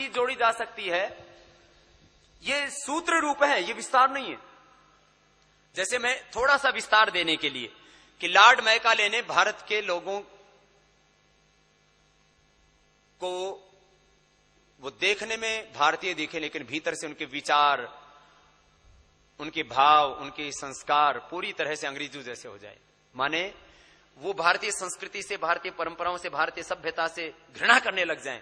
जोड़ी जा सकती है, ये सूत्र रूप है, ये विस्तार नहीं है। जैसे मैं थोड़ा सा विस्तार देने के लिए कि लॉर्ड मैकाले ने भारत के लोगों को वो देखने में भारतीय दिखे, लेकिन भीतर से उनके विचार, उनके भाव, उनके संस्कार पूरी तरह से अंग्रेजों जैसे हो जाए। माने वो भारतीय संस्कृति से, भारतीय परंपराओं से, भारतीय सभ्यता से घृणा करने लग जाएं।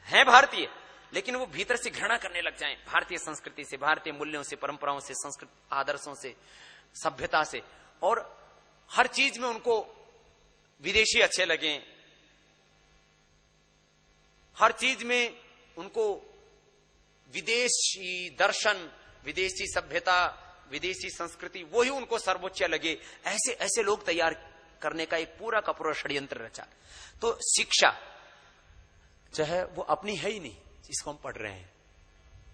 हैं भारतीय, लेकिन वो भीतर से घृणा करने लग जाएं भारतीय संस्कृति से, भारतीय मूल्यों से, परंपराओं से, संस्कृत आदर्शों से, सभ्यता से, और हर चीज में उनको विदेशी अच्छे लगें, हर चीज में उनको विदेशी दर्शन, विदेशी सभ्यता, विदेशी संस्कृति वही उनको सर्वोच्च लगे। ऐसे ऐसे लोग तैयार करने का एक पूरा का पूरा षड्यंत्र रचा। तो शिक्षा जो है वो अपनी है ही नहीं, जिसको हम पढ़ रहे हैं।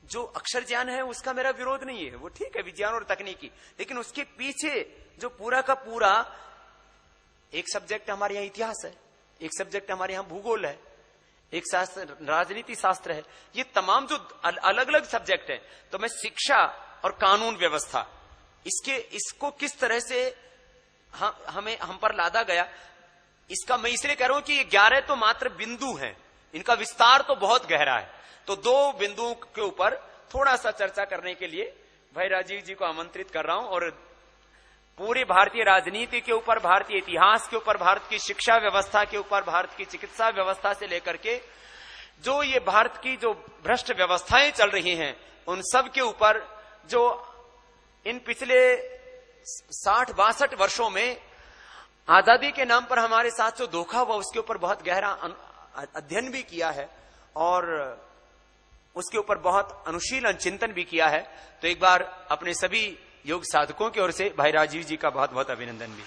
जो अक्षर ज्ञान है उसका मेरा विरोध नहीं है, वो ठीक है, विज्ञान और तकनीकी, लेकिन उसके पीछे जो पूरा का पूरा एक सब्जेक्ट हमारे यहाँ इतिहास है, एक सब्जेक्ट हमारे यहाँ भूगोल है, एक शास्त्र राजनीति शास्त्र है, ये तमाम जो अलग अलग सब्जेक्ट है। तो मैं शिक्षा और कानून व्यवस्था इसको किस तरह से हम पर लादा गया, इसका मैं इसलिए कह रहा हूं कि ये 11 तो मात्र बिंदु हैं, इनका विस्तार तो बहुत गहरा है। तो 2 बिंदुओं के ऊपर थोड़ा सा चर्चा करने के लिए भाई राजीव जी को आमंत्रित कर रहा हूं, और पूरी भारतीय राजनीति के ऊपर, भारतीय इतिहास के ऊपर, भारत की शिक्षा व्यवस्था के ऊपर, भारत की चिकित्सा व्यवस्था से लेकर के जो ये भारत की जो भ्रष्ट व्यवस्थाएं चल रही हैं, उन सब के ऊपर जो इन पिछले 60-62 वर्षों में आजादी के नाम पर हमारे साथ जो धोखा हुआ, उसके ऊपर बहुत गहरा अध्ययन भी किया है और उसके ऊपर बहुत अनुशीलन चिंतन भी किया है। तो एक बार अपने सभी योग साधकों की ओर से भाई राजीव जी का बहुत बहुत अभिनंदन भी।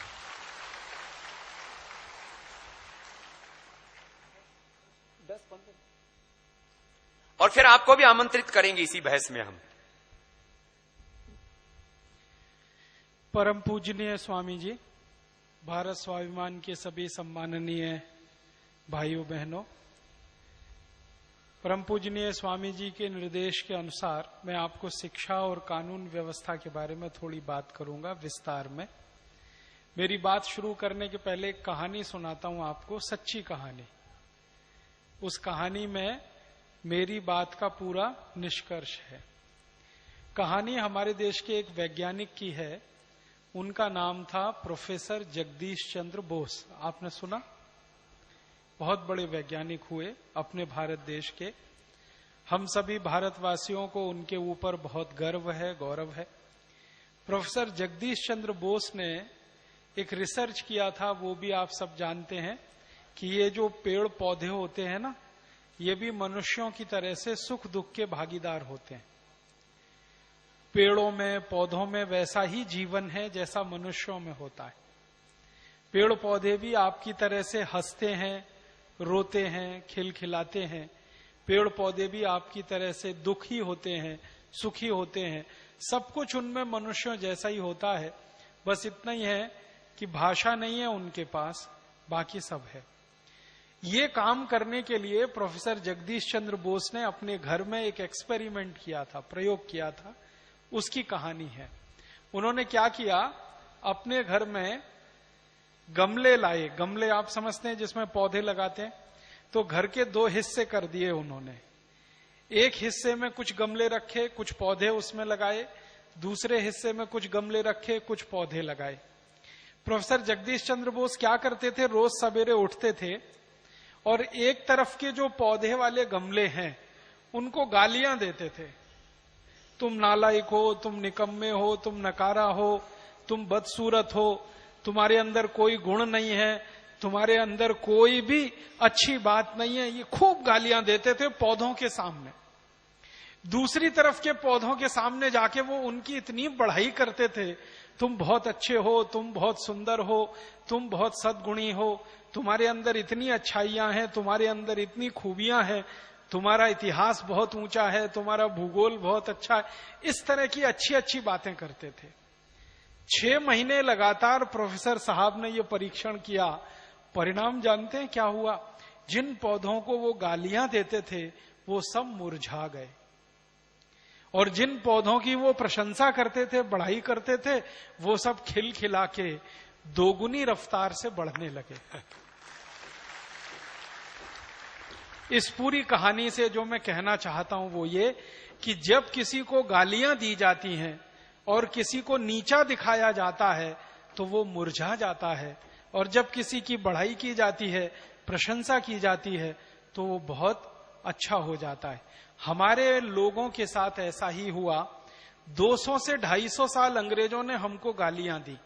और फिर आपको भी आमंत्रित करेंगे इसी बहस में हम। परम पूजनीय स्वामी जी, भारत स्वाभिमान के सभी सम्माननीय भाइयों बहनों, परम पूजनीय स्वामी जी के निर्देश के अनुसार मैं आपको शिक्षा और कानून व्यवस्था के बारे में थोड़ी बात करूंगा विस्तार में। मेरी बात शुरू करने के पहले एक कहानी सुनाता हूं आपको, सच्ची कहानी। उस कहानी में मेरी बात का पूरा निष्कर्ष है। कहानी हमारे देश के एक वैज्ञानिक की है, उनका नाम था प्रोफेसर जगदीश चंद्र बोस। आपने सुना? बहुत बड़े वैज्ञानिक हुए अपने भारत देश के। हम सभी भारतवासियों को उनके ऊपर बहुत गर्व है, गौरव है। प्रोफेसर जगदीश चंद्र बोस ने एक रिसर्च किया था, वो भी आप सब जानते हैं कि ये जो पेड़ पौधे होते हैं ना, ये भी मनुष्यों की तरह से सुख दुख के भागीदार होते हैं। पेड़ों में, पौधों में वैसा ही जीवन है जैसा मनुष्यों में होता है। पेड़ पौधे भी आपकी तरह से हंसते हैं, रोते हैं, खिलखिलाते हैं। पेड़ पौधे भी आपकी तरह से दुखी होते हैं, सुखी होते हैं। सब कुछ उनमें मनुष्यों जैसा ही होता है, बस इतना ही है कि भाषा नहीं है उनके पास, बाकी सब है। ये काम करने के लिए प्रोफेसर जगदीश चंद्र बोस ने अपने घर में एक एक्सपेरिमेंट किया था, प्रयोग किया था। उसकी कहानी है। उन्होंने क्या किया, अपने घर में गमले लाए। गमले आप समझते हैं जिसमें पौधे लगाते हैं। तो घर के 2 हिस्से कर दिए उन्होंने। एक हिस्से में कुछ गमले रखे, कुछ पौधे उसमें लगाए। दूसरे हिस्से में कुछ गमले रखे, कुछ पौधे लगाए। प्रोफेसर जगदीश चंद्र बोस क्या करते थे, रोज सवेरे उठते थे और एक तरफ के जो पौधे वाले गमले हैं उनको गालियां देते थे। तुम नालायक हो, तुम निकम्मे हो, तुम नकारा हो, तुम बदसूरत हो, तुम्हारे अंदर कोई गुण नहीं है, तुम्हारे अंदर कोई भी अच्छी बात नहीं है। ये खूब गालियां देते थे पौधों के सामने। दूसरी तरफ के पौधों के सामने जाके वो उनकी इतनी बढ़ाई करते थे, तुम बहुत अच्छे हो, तुम बहुत सुंदर हो, तुम बहुत सद्गुणी हो, तुम्हारे अंदर इतनी अच्छाइयां हैं, तुम्हारे अंदर इतनी खूबियां हैं, तुम्हारा इतिहास बहुत ऊंचा है, तुम्हारा भूगोल बहुत अच्छा है। इस तरह की अच्छी अच्छी बातें करते थे। 6 महीने लगातार प्रोफेसर साहब ने यह परीक्षण किया। परिणाम जानते हैं क्या हुआ? जिन पौधों को वो गालियां देते थे वो सब मुरझा गए, और जिन पौधों की वो प्रशंसा करते थे, बढ़ाई करते थे, वो सब खिलखिला के दोगुनी रफ्तार से बढ़ने लगे। इस पूरी कहानी से जो मैं कहना चाहता हूं वो ये कि जब किसी को गालियां दी जाती हैं और किसी को नीचा दिखाया जाता है तो वो मुरझा जाता है, और जब किसी की बढ़ाई की जाती है, प्रशंसा की जाती है, तो वो बहुत अच्छा हो जाता है। हमारे लोगों के साथ ऐसा ही हुआ। 200 से 250 साल अंग्रेजों ने हमको गालियां दी।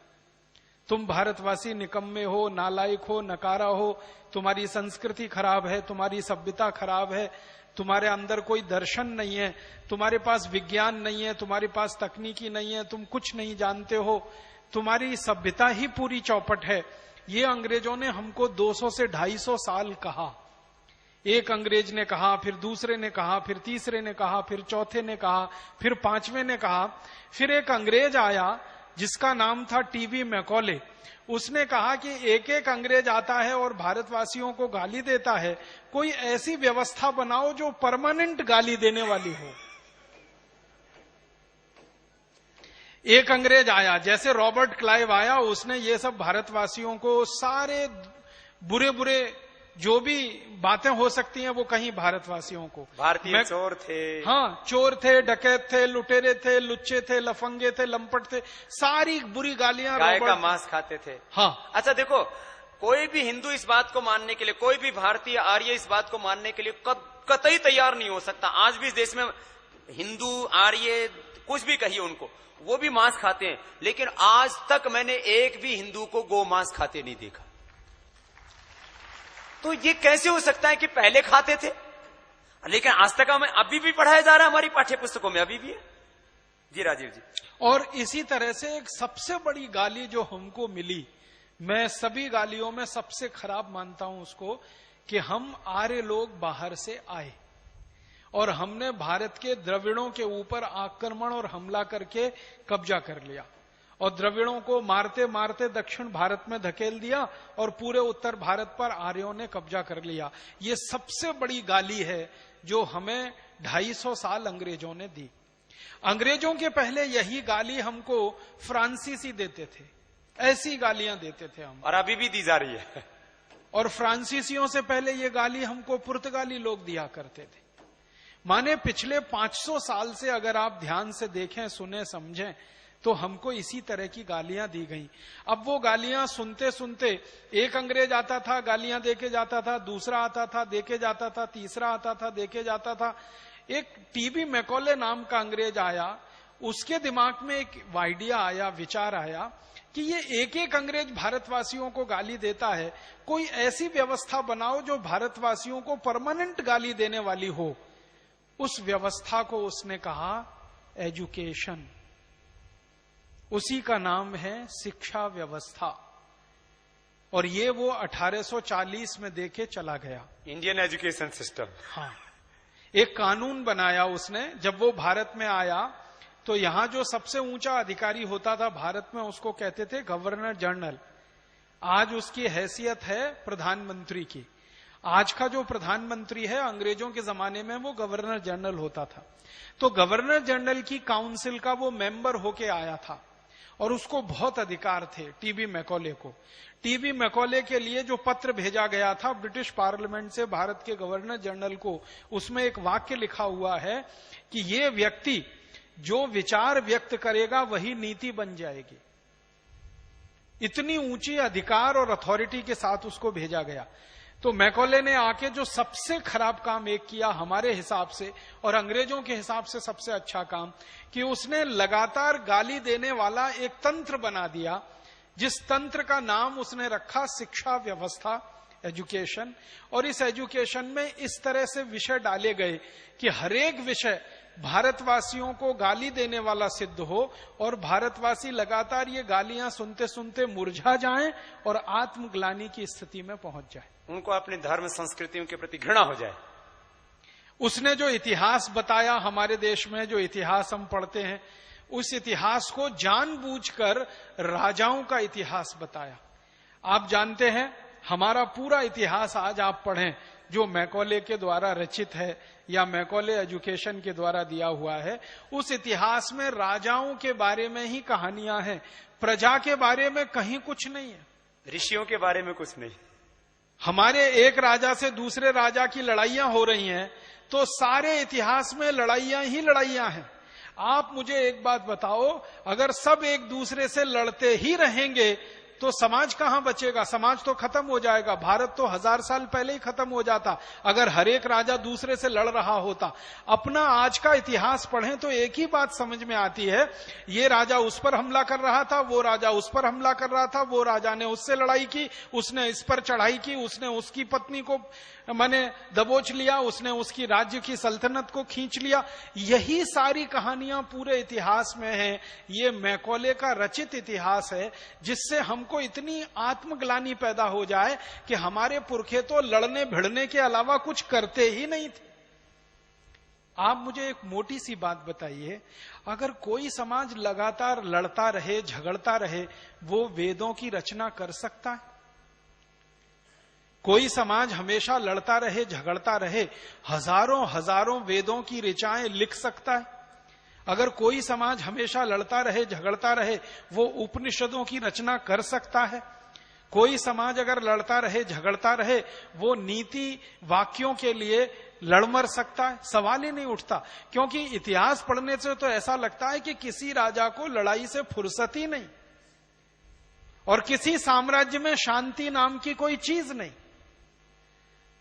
तुम भारतवासी निकम्मे हो, नालायक हो, नकारा हो, तुम्हारी संस्कृति खराब है, तुम्हारी सभ्यता खराब है, तुम्हारे अंदर कोई दर्शन नहीं है, तुम्हारे पास विज्ञान नहीं है, तुम्हारे पास तकनीकी नहीं है, तुम कुछ नहीं जानते हो, तुम्हारी सभ्यता ही पूरी चौपट है। ये अंग्रेजों ने हमको 200 से 250 साल कहा। एक अंग्रेज ने कहा, फिर दूसरे ने कहा, फिर तीसरे ने कहा, फिर चौथे ने कहा, फिर पांचवें ने कहा। फिर एक अंग्रेज आया जिसका नाम था टीबी मैकॉले। उसने कहा कि एक एक अंग्रेज आता है और भारतवासियों को गाली देता है, कोई ऐसी व्यवस्था बनाओ जो परमानेंट गाली देने वाली हो। एक अंग्रेज आया, जैसे रॉबर्ट क्लाइव आया, उसने ये सब भारतवासियों को सारे बुरे बुरे जो भी बातें हो सकती हैं वो कहीं भारतवासियों को, भारतीय चोर थे, हाँ चोर थे, डकैत थे, लुटेरे थे, लुच्चे थे, लफंगे थे, लंपट थे, सारी बुरी गालियां। गाय का मांस खाते थे। हाँ। अच्छा देखो, कोई भी हिंदू इस बात को मानने के लिए, कोई भी भारतीय आर्य इस बात को मानने के लिए कतई तैयार नहीं हो सकता। आज भी इस देश में हिंदू आर्य कुछ भी कहिए उनको, वो भी मांस खाते हैं, लेकिन आज तक मैंने एक भी हिंदू को गो मांस खाते नहीं देखा। तो ये कैसे हो सकता है कि पहले खाते थे, लेकिन आज तक हमें अभी भी पढ़ाया जा रहा है, हमारी पाठ्य पुस्तकों में अभी भी है। जी राजीव जी। और इसी तरह से एक सबसे बड़ी गाली जो हमको मिली, मैं सभी गालियों में सबसे खराब मानता हूं उसको, कि हम आर्य लोग बाहर से आए और हमने भारत के द्रविड़ों के ऊपर आक्रमण और हमला करके कब्जा कर लिया, और द्रविड़ों को मारते मारते दक्षिण भारत में धकेल दिया और पूरे उत्तर भारत पर आर्यों ने कब्जा कर लिया। ये सबसे बड़ी गाली है जो हमें 250 साल अंग्रेजों ने दी। अंग्रेजों के पहले यही गाली हमको फ्रांसीसी देते थे, ऐसी गालियां देते थे हम, और अभी भी दी जा रही है। और फ्रांसीसियों से पहले ये गाली हमको पुर्तगाली लोग दिया करते थे। माने पिछले 500 साल से अगर आप ध्यान से देखें, सुने, समझें, तो हमको इसी तरह की गालियां दी गई। अब वो गालियां सुनते सुनते एक अंग्रेज आता था, गालियां देके जाता था, दूसरा आता था, देके जाता था, तीसरा आता था, देके जाता था। एक टीबी मैकॉले नाम का अंग्रेज आया, उसके दिमाग में एक आइडिया आया, विचार आया कि ये एक एक अंग्रेज भारतवासियों को गाली देता है, कोई ऐसी व्यवस्था बनाओ जो भारतवासियों को परमानेंट गाली देने वाली हो। उस व्यवस्था को उसने कहा एजुकेशन। उसी का नाम है शिक्षा व्यवस्था, और ये वो 1840 में देके चला गया, इंडियन एजुकेशन सिस्टम। हाँ, एक कानून बनाया उसने। जब वो भारत में आया तो यहां जो सबसे ऊंचा अधिकारी होता था भारत में, उसको कहते थे गवर्नर जनरल। आज उसकी हैसियत है प्रधानमंत्री की। आज का जो प्रधानमंत्री है, अंग्रेजों के जमाने में वो गवर्नर जनरल होता था। तो गवर्नर जनरल की काउंसिल का वो मेंबर होके आया था, और उसको बहुत अधिकार थे टीबी मैकॉले को। टीबी मैकॉले के लिए जो पत्र भेजा गया था ब्रिटिश पार्लियामेंट से भारत के गवर्नर जनरल को, उसमें एक वाक्य लिखा हुआ है कि ये व्यक्ति जो विचार व्यक्त करेगा वही नीति बन जाएगी। इतनी ऊंची अधिकार और अथॉरिटी के साथ उसको भेजा गया। तो मैकॉले ने आके जो सबसे खराब काम एक किया हमारे हिसाब से, और अंग्रेजों के हिसाब से सबसे अच्छा काम, कि उसने लगातार गाली देने वाला एक तंत्र बना दिया, जिस तंत्र का नाम उसने रखा शिक्षा व्यवस्था, एजुकेशन। और इस एजुकेशन में इस तरह से विषय डाले गए कि हरेक विषय भारतवासियों को गाली देने वाला सिद्ध हो, और भारतवासी लगातार ये गालियां सुनते सुनते मुरझा जाएं और आत्मग्लानि की स्थिति में पहुंच जाए, उनको अपने धर्म संस्कृतियों के प्रति घृणा हो जाए। उसने जो इतिहास बताया हमारे देश में, जो इतिहास हम पढ़ते हैं, उस इतिहास को जानबूझकर राजाओं का इतिहास बताया। आप जानते हैं हमारा पूरा इतिहास आज आप पढ़ें, जो मैकॉले के द्वारा रचित है या मैकॉले एजुकेशन के द्वारा दिया हुआ है, उस इतिहास में राजाओं के बारे में ही कहानियां हैं, प्रजा के बारे में कहीं कुछ नहीं है, ऋषियों के बारे में कुछ नहीं। हमारे एक राजा से दूसरे राजा की लड़ाइयां हो रही हैं, तो सारे इतिहास में लड़ाइयां ही लड़ाइयां हैं। आप मुझे एक बात बताओ, अगर सब एक दूसरे से लड़ते ही रहेंगे तो समाज कहां बचेगा? समाज तो खत्म हो जाएगा। भारत तो 1000 साल पहले ही खत्म हो जाता अगर हर एक राजा दूसरे से लड़ रहा होता। अपना आज का इतिहास पढ़ें तो एक ही बात समझ में आती है, ये राजा उस पर हमला कर रहा था, वो राजा उस पर हमला कर रहा था, वो राजा ने उससे लड़ाई की, उसने इस पर चढ़ाई की, उसने उसकी पत्नी को माने दबोच लिया, उसने उसकी राज्य की सल्तनत को खींच लिया। यही सारी कहानियां पूरे इतिहास में हैं। ये मैकॉले का रचित इतिहास है, जिससे हमको इतनी आत्मग्लानि पैदा हो जाए कि हमारे पुरखे तो लड़ने भिड़ने के अलावा कुछ करते ही नहीं थे। आप मुझे एक मोटी सी बात बताइए, अगर कोई समाज लगातार लड़ता रहे, झगड़ता रहे, वो वेदों की रचना कर सकता है? कोई समाज हमेशा लड़ता रहे, झगड़ता रहे, हजारों हजारों वेदों की ऋचाएं लिख सकता है? अगर कोई समाज हमेशा लड़ता रहे, झगड़ता रहे, वो उपनिषदों की रचना कर सकता है? कोई समाज अगर लड़ता रहे, झगड़ता रहे, वो नीति वाक्यों के लिए लड़ मर सकता है? सवाल ही नहीं उठता। क्योंकि इतिहास पढ़ने से तो ऐसा लगता है कि किसी राजा को लड़ाई से फुर्सत ही नहीं, और किसी साम्राज्य में शांति नाम की कोई चीज नहीं।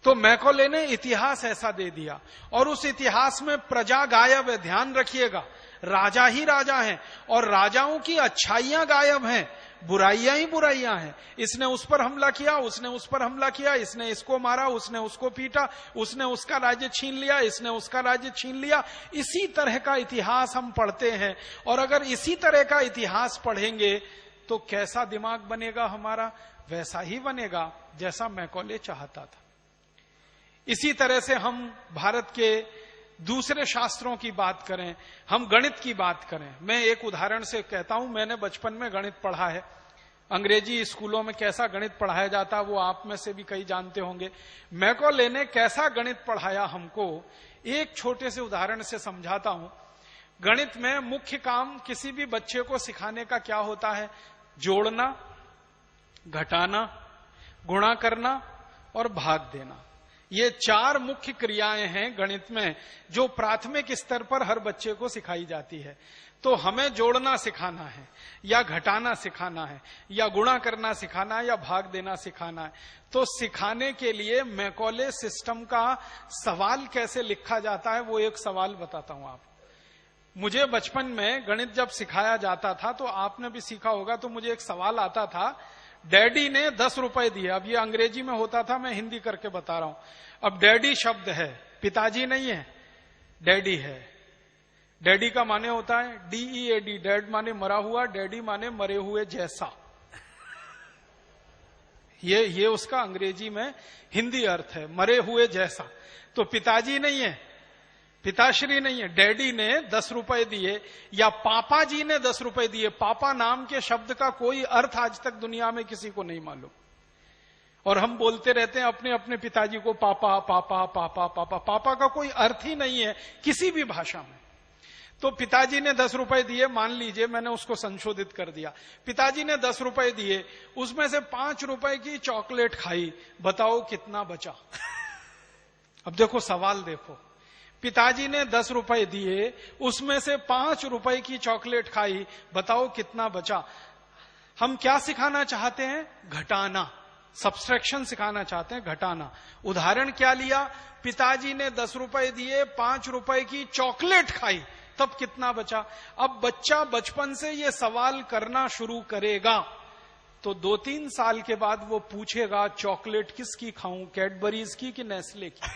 तो मैकॉले ने इतिहास ऐसा दे दिया, और उस इतिहास में प्रजा गायब है। ध्यान रखिएगा, राजा ही राजा हैं, और राजाओं की अच्छाइयां गायब हैं, बुराइयां ही बुराइयां हैं। इसने उस पर हमला किया, उसने उस पर हमला किया, इसने इसको मारा, उसने उसको पीटा, उसने उसका राज्य छीन लिया, इसने उसका राज्य छीन लिया। इसी तरह का इतिहास हम पढ़ते हैं, और अगर इसी तरह का इतिहास पढ़ेंगे तो कैसा दिमाग बनेगा हमारा? वैसा ही बनेगा जैसा मैकॉले चाहता था। इसी तरह से हम भारत के दूसरे शास्त्रों की बात करें, हम गणित की बात करें। मैं एक उदाहरण से कहता हूं, मैंने बचपन में गणित पढ़ा है। अंग्रेजी स्कूलों में कैसा गणित पढ़ाया जाता वो आप में से भी कई जानते होंगे। मैकॉले ने कैसा गणित पढ़ाया हमको, एक छोटे से उदाहरण से समझाता हूं। गणित में मुख्य काम किसी भी बच्चे को सिखाने का क्या होता है? जोड़ना, घटाना, गुणा करना और भाग देना। ये 4 मुख्य क्रियाएं हैं गणित में, जो प्राथमिक स्तर पर हर बच्चे को सिखाई जाती है। तो हमें जोड़ना सिखाना है, या घटाना सिखाना है, या गुणा करना सिखाना है, या भाग देना सिखाना है। तो सिखाने के लिए मैकॉले सिस्टम का सवाल कैसे लिखा जाता है, वो एक सवाल बताता हूं आपको। मुझे बचपन में गणित जब सिखाया जाता था, तो आपने भी सीखा होगा, तो मुझे एक सवाल आता था, डैडी ने 10 रुपए दिए। अब ये अंग्रेजी में होता था, मैं हिंदी करके बता रहा हूं। अब डैडी शब्द है, पिताजी नहीं है, डैडी है। डैडी का माने होता है DEAD, डैड माने मरा हुआ, डैडी माने मरे हुए जैसा। ये उसका अंग्रेजी में हिंदी अर्थ है, मरे हुए जैसा। तो पिताजी नहीं है, पिताश्री नहीं है, डैडी ने 10 रुपए दिए, या पापा जी ने 10 रुपए दिए। पापा नाम के शब्द का कोई अर्थ आज तक दुनिया में किसी को नहीं मालूम, और हम बोलते रहते हैं अपने अपने पिताजी को पापा पापा पापा पापा। पापा का कोई अर्थ ही नहीं है किसी भी भाषा में। तो पिताजी ने 10 रुपए दिए, मान लीजिए मैंने उसको संशोधित कर दिया। पिताजी ने 10 रुपए दिए, उसमें से 5 रुपए की चॉकलेट खाई, बताओ कितना बचा? अब देखो सवाल देखो, पिताजी ने 10 रुपए दिए, उसमें से 5 रुपए की चॉकलेट खाई, बताओ कितना बचा? हम क्या सिखाना चाहते हैं? घटाना, सब्सट्रैक्शन सिखाना चाहते हैं, घटाना। उदाहरण क्या लिया? पिताजी ने 10 रुपए दिए, 5 रुपए की चॉकलेट खाई, तब कितना बचा? अब बच्चा बचपन से ये सवाल करना शुरू करेगा, तो 2-3 साल के बाद वो पूछेगा चॉकलेट किसकी खाऊं, कैडबरीज की कि नेस्ले की?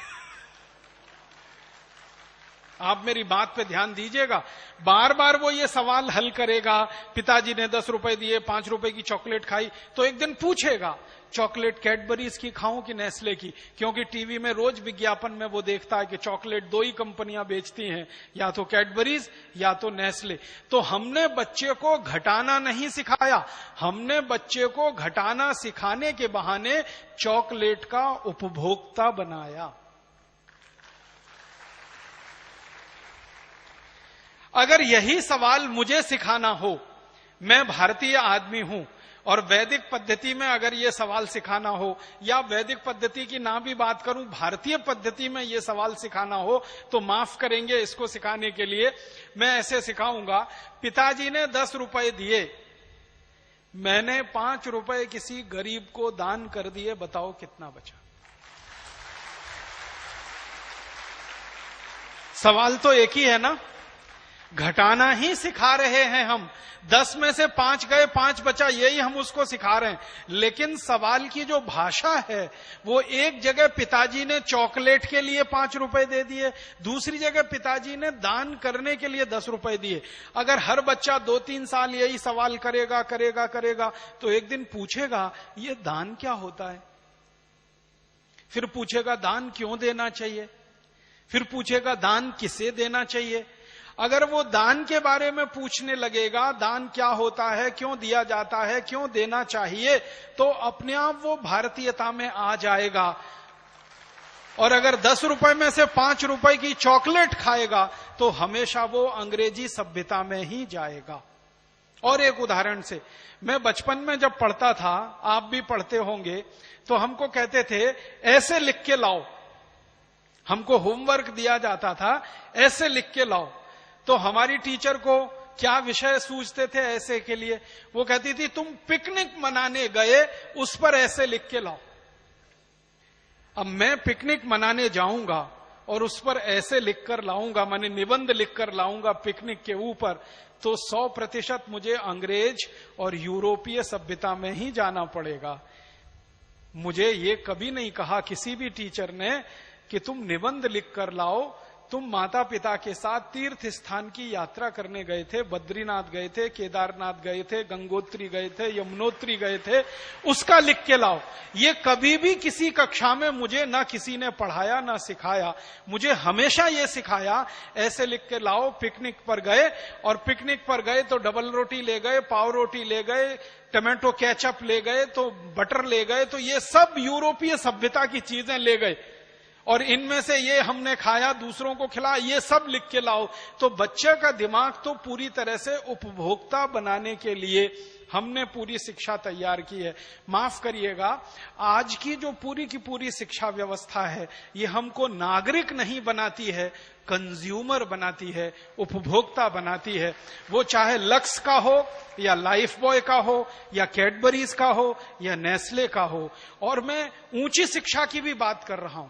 आप मेरी बात पे ध्यान दीजिएगा। बार बार वो ये सवाल हल करेगा, पिताजी ने 10 रुपए दिए, 5 रुपए की चॉकलेट खाई, तो एक दिन पूछेगा चॉकलेट कैडबरीज की खाऊं कि नेस्ले की, क्योंकि टीवी में रोज विज्ञापन में वो देखता है कि चॉकलेट 2 ही कंपनियां बेचती हैं, या तो कैडबरीज या तो नेस्ले। तो हमने बच्चे को घटाना नहीं सिखाया, हमने बच्चे को घटाना सिखाने के बहाने चॉकलेट का उपभोक्ता बनाया। अगर यही सवाल मुझे सिखाना हो, मैं भारतीय आदमी हूं, और वैदिक पद्धति में अगर ये सवाल सिखाना हो, या वैदिक पद्धति की ना भी बात करूं, भारतीय पद्धति में ये सवाल सिखाना हो, तो माफ करेंगे, इसको सिखाने के लिए मैं ऐसे सिखाऊंगा, पिताजी ने 10 रुपए दिए, मैंने 5 रुपए किसी गरीब को दान कर दिए, बताओ कितना बचा। सवाल तो एक ही है ना, घटाना ही सिखा रहे हैं हम। 10 में से 5 गए, 5 बचा, यही हम उसको सिखा रहे हैं। लेकिन सवाल की जो भाषा है, वो एक जगह पिताजी ने चॉकलेट के लिए 5 रुपए दे दिए, दूसरी जगह पिताजी ने दान करने के लिए 10 रुपए दिए। अगर हर बच्चा 2-3 साल यही सवाल करेगा करेगा करेगा, तो एक दिन पूछेगा ये दान क्या होता है, फिर पूछेगा दान क्यों देना चाहिए, फिर पूछेगा दान किसे देना चाहिए। अगर वो दान के बारे में पूछने लगेगा, दान क्या होता है, क्यों दिया जाता है, क्यों देना चाहिए, तो अपने आप वो भारतीयता में आ जाएगा। और अगर 10 रुपए में से 5 रुपए की चॉकलेट खाएगा, तो हमेशा वो अंग्रेजी सभ्यता में ही जाएगा। और एक उदाहरण से, मैं बचपन में जब पढ़ता था, आप भी पढ़ते होंगे, तो हमको कहते थे ऐसे लिख के लाओ, हमको होमवर्क दिया जाता था ऐसे लिख के लाओ। तो हमारी टीचर को क्या विषय सूझते थे ऐसे के लिए, वो कहती थी तुम पिकनिक मनाने गए, उस पर ऐसे लिख के लाओ। अब मैं पिकनिक मनाने जाऊंगा और उस पर ऐसे लिखकर लाऊंगा, माने निबंध लिखकर लाऊंगा पिकनिक के ऊपर, तो 100% मुझे अंग्रेज और यूरोपीय सभ्यता में ही जाना पड़ेगा। मुझे ये कभी नहीं कहा किसी भी टीचर ने कि तुम निबंध लिखकर लाओ। तुम माता पिता के साथ तीर्थ स्थान की यात्रा करने गए थे, बद्रीनाथ गए थे, केदारनाथ गए थे, गंगोत्री गए थे, यमुनोत्री गए थे, उसका लिख के लाओ। ये कभी भी किसी कक्षा में मुझे ना किसी ने पढ़ाया ना सिखाया। मुझे हमेशा ये सिखाया ऐसे लिख के लाओ। पिकनिक पर गए, और पिकनिक पर गए तो डबल रोटी ले गए, पाव रोटी ले गए, टमाटो केचप ले गए, तो बटर ले गए, तो ये सब यूरोपीय सभ्यता की चीजें ले गए, और इनमें से ये हमने खाया, दूसरों को खिलाया, ये सब लिख के लाओ। तो बच्चे का दिमाग तो पूरी तरह से उपभोक्ता बनाने के लिए हमने पूरी शिक्षा तैयार की है। माफ करिएगा, आज की जो पूरी की पूरी शिक्षा व्यवस्था है, ये हमको नागरिक नहीं बनाती है, कंज्यूमर बनाती है, उपभोक्ता बनाती है। वो चाहे लक्स का हो, या लाइफ बॉय का हो, या कैडबरीज का हो, या नेस्ले का हो। और मैं ऊंची शिक्षा की भी बात कर रहा हूं।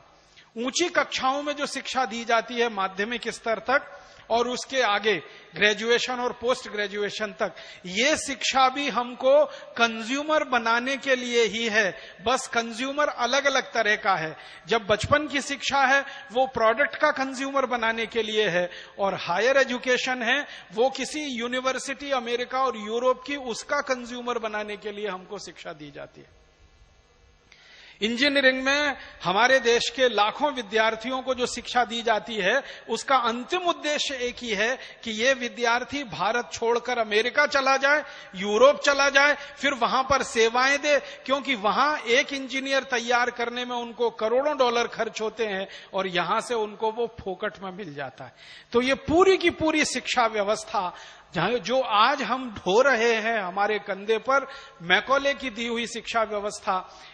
ऊंची कक्षाओं में जो शिक्षा दी जाती है माध्यमिक स्तर तक और उसके आगे ग्रेजुएशन और पोस्ट ग्रेजुएशन तक, ये शिक्षा भी हमको कंज्यूमर बनाने के लिए ही है। बस कंज्यूमर अलग अलग तरह का है। जब बचपन की शिक्षा है वो प्रोडक्ट का कंज्यूमर बनाने के लिए है, और हायर एजुकेशन है वो किसी यूनिवर्सिटी अमेरिका और यूरोप की, उसका कंज्यूमर बनाने के लिए हमको शिक्षा दी जाती है। इंजीनियरिंग में हमारे देश के लाखों विद्यार्थियों को जो शिक्षा दी जाती है, उसका अंतिम उद्देश्य एक ही है कि ये विद्यार्थी भारत छोड़कर अमेरिका चला जाए, यूरोप चला जाए, फिर वहां पर सेवाएं दे, क्योंकि वहां एक इंजीनियर तैयार करने में उनको करोड़ों डॉलर खर्च होते हैं, और यहां से उनको वो फोकट में मिल जाता है। तो ये पूरी की पूरी शिक्षा व्यवस्था जहां जो आज हम ढो रहे हैं हमारे कंधे पर, मैकॉले की दी हुई शिक्षा व्यवस्था,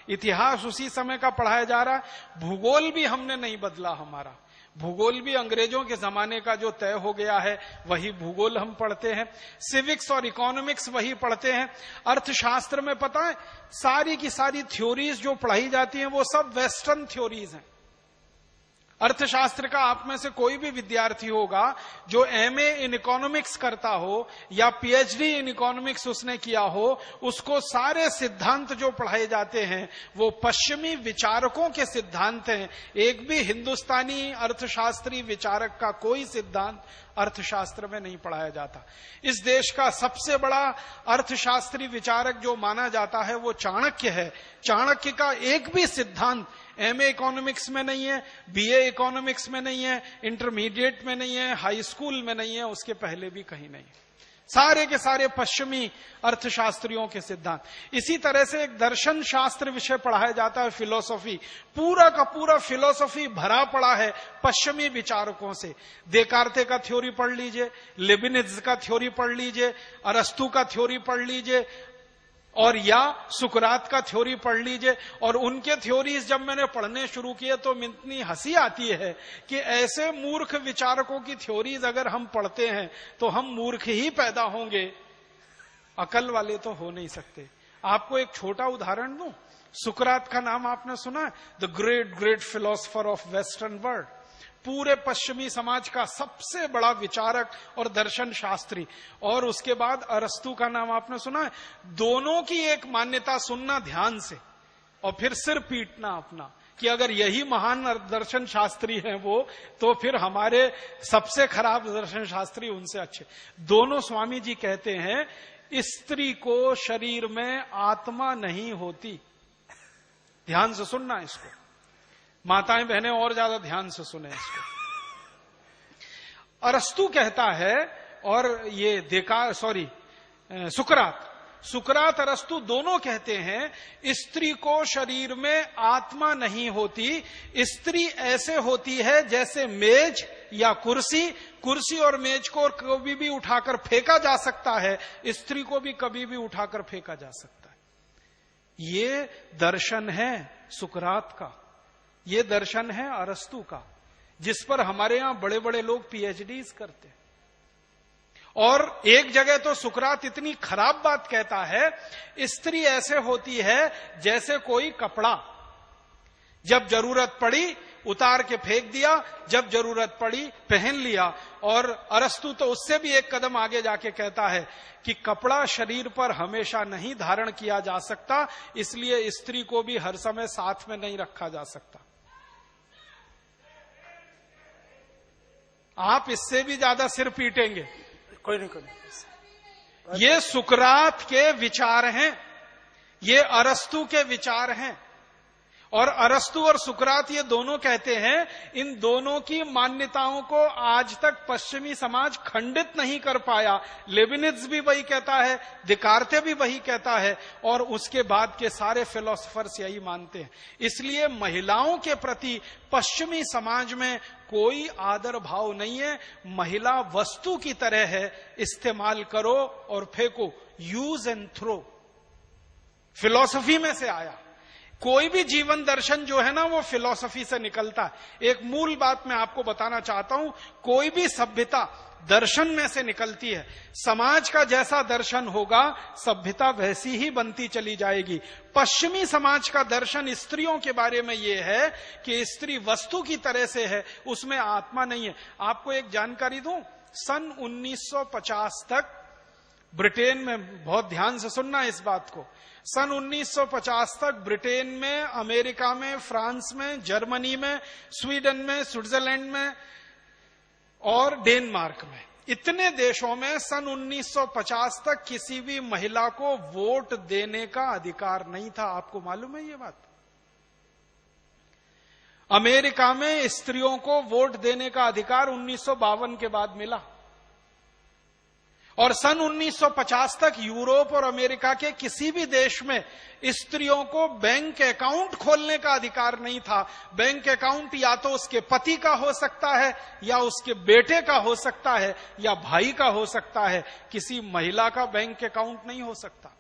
इतिहास उसी समय का पढ़ाया जा रहा है। भूगोल भी हमने नहीं बदला, हमारा भूगोल भी अंग्रेजों के जमाने का जो तय हो गया है वही भूगोल हम पढ़ते हैं। सिविक्स और इकोनॉमिक्स वही पढ़ते हैं। अर्थशास्त्र में पता है सारी की सारी थ्योरीज जो पढ़ाई जाती हैं वो सब वेस्टर्न थ्योरीज हैं। अर्थशास्त्र का आप में से कोई भी विद्यार्थी होगा जो एमए इन इकोनॉमिक्स करता हो या पीएचडी इन इकोनॉमिक्स उसने किया हो, उसको सारे सिद्धांत जो पढ़ाए जाते हैं वो पश्चिमी विचारकों के सिद्धांत हैं। एक भी हिंदुस्तानी अर्थशास्त्री विचारक का कोई सिद्धांत अर्थशास्त्र में नहीं पढ़ाया जाता। इस देश का सबसे बड़ा अर्थशास्त्री विचारक जो माना जाता है वो चाणक्य है। चाणक्य का एक भी सिद्धांत एमए इकोनॉमिक्स में नहीं है, बीए इकोनॉमिक्स में नहीं है, इंटरमीडिएट में नहीं है, हाई स्कूल में नहीं है, उसके पहले भी कहीं नहीं है। सारे के सारे पश्चिमी अर्थशास्त्रियों के सिद्धांत। इसी तरह से एक दर्शन शास्त्र विषय पढ़ाया जाता है, फिलोसॉफी। पूरा का पूरा फिलोसॉफी भरा पड़ा है पश्चिमी विचारकों से। देकार्ते का थ्योरी पढ़ लीजिए, लेबिनिज का थ्योरी पढ़ लीजिए, अरस्तु का थ्योरी पढ़ लीजिए, और या सुकरात का थ्योरी पढ़ लीजिए। और उनके थ्योरीज जब मैंने पढ़ने शुरू किए तो इतनी हंसी आती है कि ऐसे मूर्ख विचारकों की थ्योरीज अगर हम पढ़ते हैं तो हम मूर्ख ही पैदा होंगे, अकल वाले तो हो नहीं सकते। आपको एक छोटा उदाहरण दूं, सुकरात का नाम आपने सुना है? The great great philosopher of western world, पूरे पश्चिमी समाज का सबसे बड़ा विचारक और दर्शन शास्त्री। और उसके बाद अरस्तु का नाम आपने सुना है? दोनों की एक मान्यता सुनना ध्यान से और फिर सिर पीटना अपना कि अगर यही महान दर्शन शास्त्री हैं वो, तो फिर हमारे सबसे खराब दर्शन शास्त्री उनसे अच्छे। दोनों स्वामी जी कहते हैं स्त्री को शरीर में आत्मा नहीं होती। ध्यान से सुनना इसको, माताएं बहनें और ज्यादा ध्यान से सुने इसको। अरस्तु कहता है, और ये सुकरात अरस्तु दोनों कहते हैं स्त्री को शरीर में आत्मा नहीं होती। स्त्री ऐसे होती है जैसे मेज या कुर्सी और मेज को कभी भी उठाकर फेंका जा सकता है, स्त्री को भी कभी भी उठाकर फेंका जा सकता है। ये दर्शन है सुकरात का, ये दर्शन है अरस्तु का, जिस पर हमारे यहां बड़े बड़े लोग पीएचडीज करते हैं। और एक जगह तो सुकरात इतनी खराब बात कहता है, स्त्री ऐसे होती है जैसे कोई कपड़ा, जब जरूरत पड़ी उतार के फेंक दिया, जब जरूरत पड़ी पहन लिया। और अरस्तु तो उससे भी एक कदम आगे जाके कहता है कि कपड़ा शरीर पर हमेशा नहीं धारण किया जा सकता, इसलिए स्त्री को भी हर समय साथ में नहीं रखा जा सकता। आप इससे भी ज्यादा सिर पीटेंगे। कोई नहीं। ये सुकरात के विचार हैं, ये अरस्तु के विचार हैं। और अरस्तु और सुकरात ये दोनों कहते हैं, इन दोनों की मान्यताओं को आज तक पश्चिमी समाज खंडित नहीं कर पाया। लेबिनिज भी वही कहता है, देकार्ते भी वही कहता है, और उसके बाद के सारे फिलोसफर्स यही मानते हैं। इसलिए महिलाओं के प्रति पश्चिमी समाज में कोई आदर भाव नहीं है। महिला वस्तु की तरह है, इस्तेमाल करो और फेंको, यूज एंड थ्रो। फिलॉसफी में से आया। कोई भी जीवन दर्शन जो है ना वो फिलॉसफी से निकलता है। एक मूल बात मैं आपको बताना चाहता हूं, कोई भी सभ्यता दर्शन में से निकलती है। समाज का जैसा दर्शन होगा सभ्यता वैसी ही बनती चली जाएगी। पश्चिमी समाज का दर्शन स्त्रियों के बारे में यह है कि स्त्री वस्तु की तरह से है, उसमें आत्मा नहीं है। आपको एक जानकारी दूं, सन 1950 तक ब्रिटेन में, बहुत ध्यान से सुनना इस बात को, सन 1950 तक ब्रिटेन में, अमेरिका में, फ्रांस में, जर्मनी में, स्वीडन में, स्विट्जरलैंड में और डेनमार्क में, इतने देशों में सन 1950 तक किसी भी महिला को वोट देने का अधिकार नहीं था। आपको मालूम है ये बात? अमेरिका में स्त्रियों को वोट देने का अधिकार 1952 के बाद मिला। और सन 1950 तक यूरोप और अमेरिका के किसी भी देश में स्त्रियों को बैंक अकाउंट खोलने का अधिकार नहीं था। बैंक अकाउंट या तो उसके पति का हो सकता है, या उसके बेटे का हो सकता है, या भाई का हो सकता है। किसी महिला का बैंक अकाउंट नहीं हो सकता।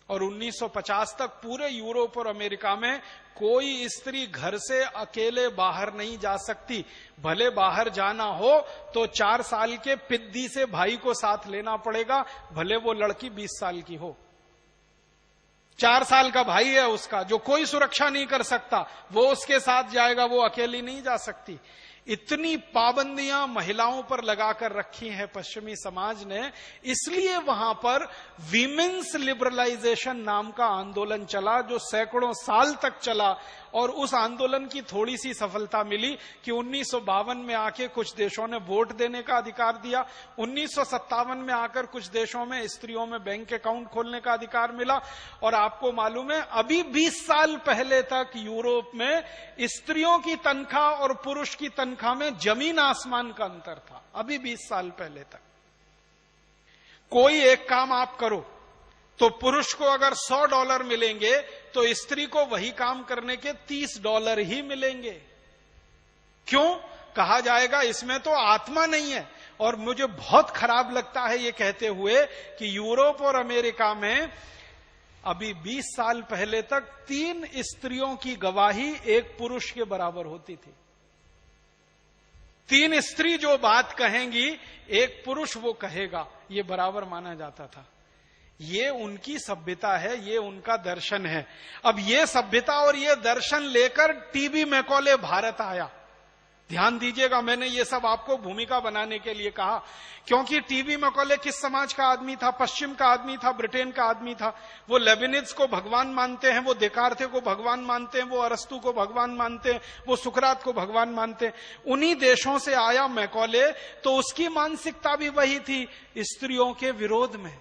और 1950 तक पूरे यूरोप और अमेरिका में कोई स्त्री घर से अकेले बाहर नहीं जा सकती। भले बाहर जाना हो तो 4 साल के पिद्दी से भाई को साथ लेना पड़ेगा, भले वो लड़की 20 साल की हो। 4 साल का भाई है उसका, जो कोई सुरक्षा नहीं कर सकता, वो उसके साथ जाएगा, वो अकेली नहीं जा सकती। इतनी पाबंदियां महिलाओं पर लगाकर रखी हैं पश्चिमी समाज ने, इसलिए वहां पर वीमेन्स लिबरलाइजेशन नाम का आंदोलन चला, जो सैकड़ों साल तक चला। और उस आंदोलन की थोड़ी सी सफलता मिली कि 1952 में आके कुछ देशों ने वोट देने का अधिकार दिया, 1957 में आकर कुछ देशों में स्त्रियों में बैंक अकाउंट खोलने का अधिकार मिला। और आपको मालूम है, अभी 20 साल पहले तक यूरोप में स्त्रियों की तनख्वाह और पुरुष की तनख्वाह में जमीन आसमान का अंतर था। अभी 20 साल पहले तक कोई एक काम आप करो तो पुरुष को अगर $100 मिलेंगे तो स्त्री को वही काम करने के $30 ही मिलेंगे। क्यों? कहा जाएगा इसमें तो आत्मा नहीं है। और मुझे बहुत खराब लगता है ये कहते हुए कि यूरोप और अमेरिका में अभी 20 साल पहले तक 3 स्त्रियों की गवाही एक पुरुष के बराबर होती थी। 3 स्त्री जो बात कहेंगी, एक पुरुष वो कहेगा, ये बराबर माना जाता था। ये उनकी सभ्यता है, ये उनका दर्शन है। अब ये सभ्यता और ये दर्शन लेकर टीबी मैकॉले भारत आया। ध्यान दीजिएगा, मैंने ये सब आपको भूमिका बनाने के लिए कहा, क्योंकि टीबी मैकॉले किस समाज का आदमी था? पश्चिम का आदमी था, ब्रिटेन का आदमी था। वो लेबिनिज को भगवान मानते हैं, वो देकार्थे को भगवान मानते हैं, वो अरस्तु को भगवान मानते हैं, वो सुकरात को भगवान मानते हैं। उन्हीं देशों से आया मैकॉले, तो उसकी मानसिकता भी वही थी, स्त्रियों के विरोध में।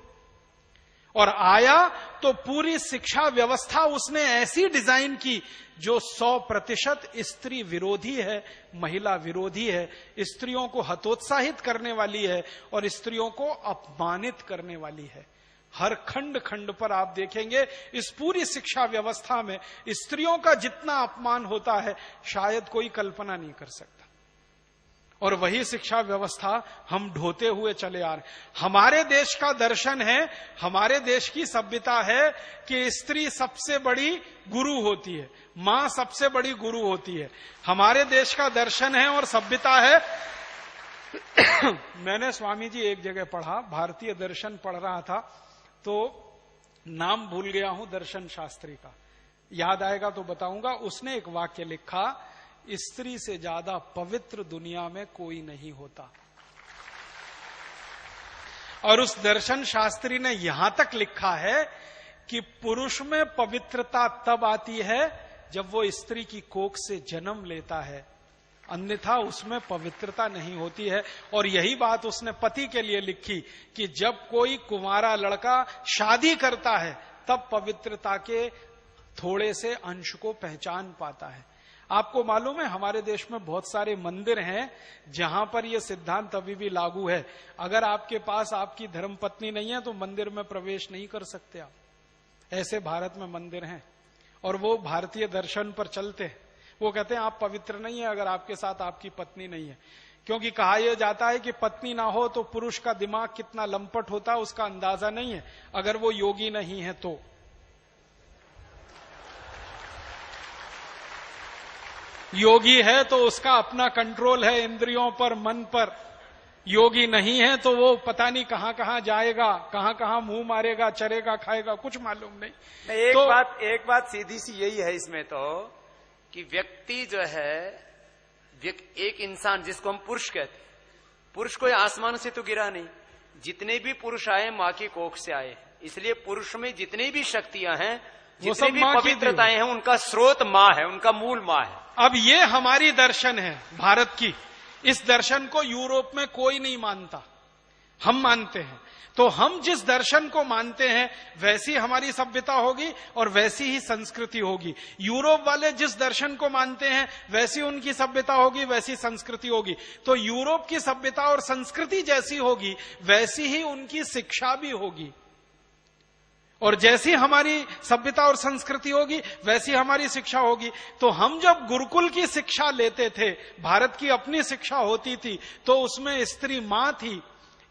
और आया तो पूरी शिक्षा व्यवस्था उसने ऐसी डिजाइन की जो 100% स्त्री विरोधी है, महिला विरोधी है, स्त्रियों को हतोत्साहित करने वाली है और स्त्रियों को अपमानित करने वाली है। हर खंड खंड पर आप देखेंगे इस पूरी शिक्षा व्यवस्था में स्त्रियों का जितना अपमान होता है शायद कोई कल्पना नहीं कर सकता। और वही शिक्षा व्यवस्था हम ढोते हुए चले आ रहे। हमारे देश का दर्शन है, हमारे देश की सभ्यता है कि स्त्री सबसे बड़ी गुरु होती है, मां सबसे बड़ी गुरु होती है। हमारे देश का दर्शन है और सभ्यता है। मैंने स्वामी जी एक जगह पढ़ा, भारतीय दर्शन पढ़ रहा था, तो नाम भूल गया हूं दर्शन शास्त्री का, याद आएगा तो बताऊंगा। उसने एक वाक्य लिखा, स्त्री से ज्यादा पवित्र दुनिया में कोई नहीं होता। और उस दर्शन शास्त्री ने यहां तक लिखा है कि पुरुष में पवित्रता तब आती है जब वो स्त्री की कोख से जन्म लेता है, अन्यथा उसमें पवित्रता नहीं होती है। और यही बात उसने पति के लिए लिखी कि जब कोई कुंवारा लड़का शादी करता है तब पवित्रता के थोड़े से अंश को पहचान पाता है। आपको मालूम है हमारे देश में बहुत सारे मंदिर हैं जहां पर यह सिद्धांत अभी भी लागू है। अगर आपके पास आपकी धर्मपत्नी नहीं है तो मंदिर में प्रवेश नहीं कर सकते आप। ऐसे भारत में मंदिर हैं और वो भारतीय दर्शन पर चलते हैं। वो कहते हैं आप पवित्र नहीं है अगर आपके साथ आपकी पत्नी नहीं है, क्योंकि कहा यह जाता है कि पत्नी ना हो तो पुरुष का दिमाग कितना लंपट होता है उसका अंदाजा नहीं है, अगर वो योगी नहीं है तो। योगी है तो उसका अपना कंट्रोल है इंद्रियों पर, मन पर। योगी नहीं है तो वो पता नहीं कहां कहां जाएगा, कहां कहां मुंह मारेगा, चरेगा, खाएगा, कुछ मालूम नहीं। एक बात सीधी सी यही है इसमें तो कि व्यक्ति जो है, एक इंसान जिसको हम पुरुष कहते हैं, पुरुष कोई आसमान से तो गिरा नहीं। जितने भी पुरुष आए मां की कोख से आए, इसलिए पुरुष में जितनी भी शक्तियां हैं, जितनी भी पवित्रताएं हैं, उनका स्रोत मां है, उनका मूल मां है। अब ये हमारी दर्शन है भारत की। इस दर्शन को यूरोप में कोई नहीं मानता, हम मानते हैं। तो हम जिस दर्शन को मानते हैं वैसी हमारी सभ्यता होगी और वैसी ही संस्कृति होगी। यूरोप वाले जिस दर्शन को मानते हैं वैसी उनकी सभ्यता होगी, वैसी संस्कृति होगी। तो यूरोप की सभ्यता और संस्कृति जैसी होगी वैसी ही उनकी शिक्षा भी होगी, और जैसी हमारी सभ्यता और संस्कृति होगी वैसी हमारी शिक्षा होगी। तो हम जब गुरुकुल की शिक्षा लेते थे, भारत की अपनी शिक्षा होती थी, तो उसमें स्त्री मां थी,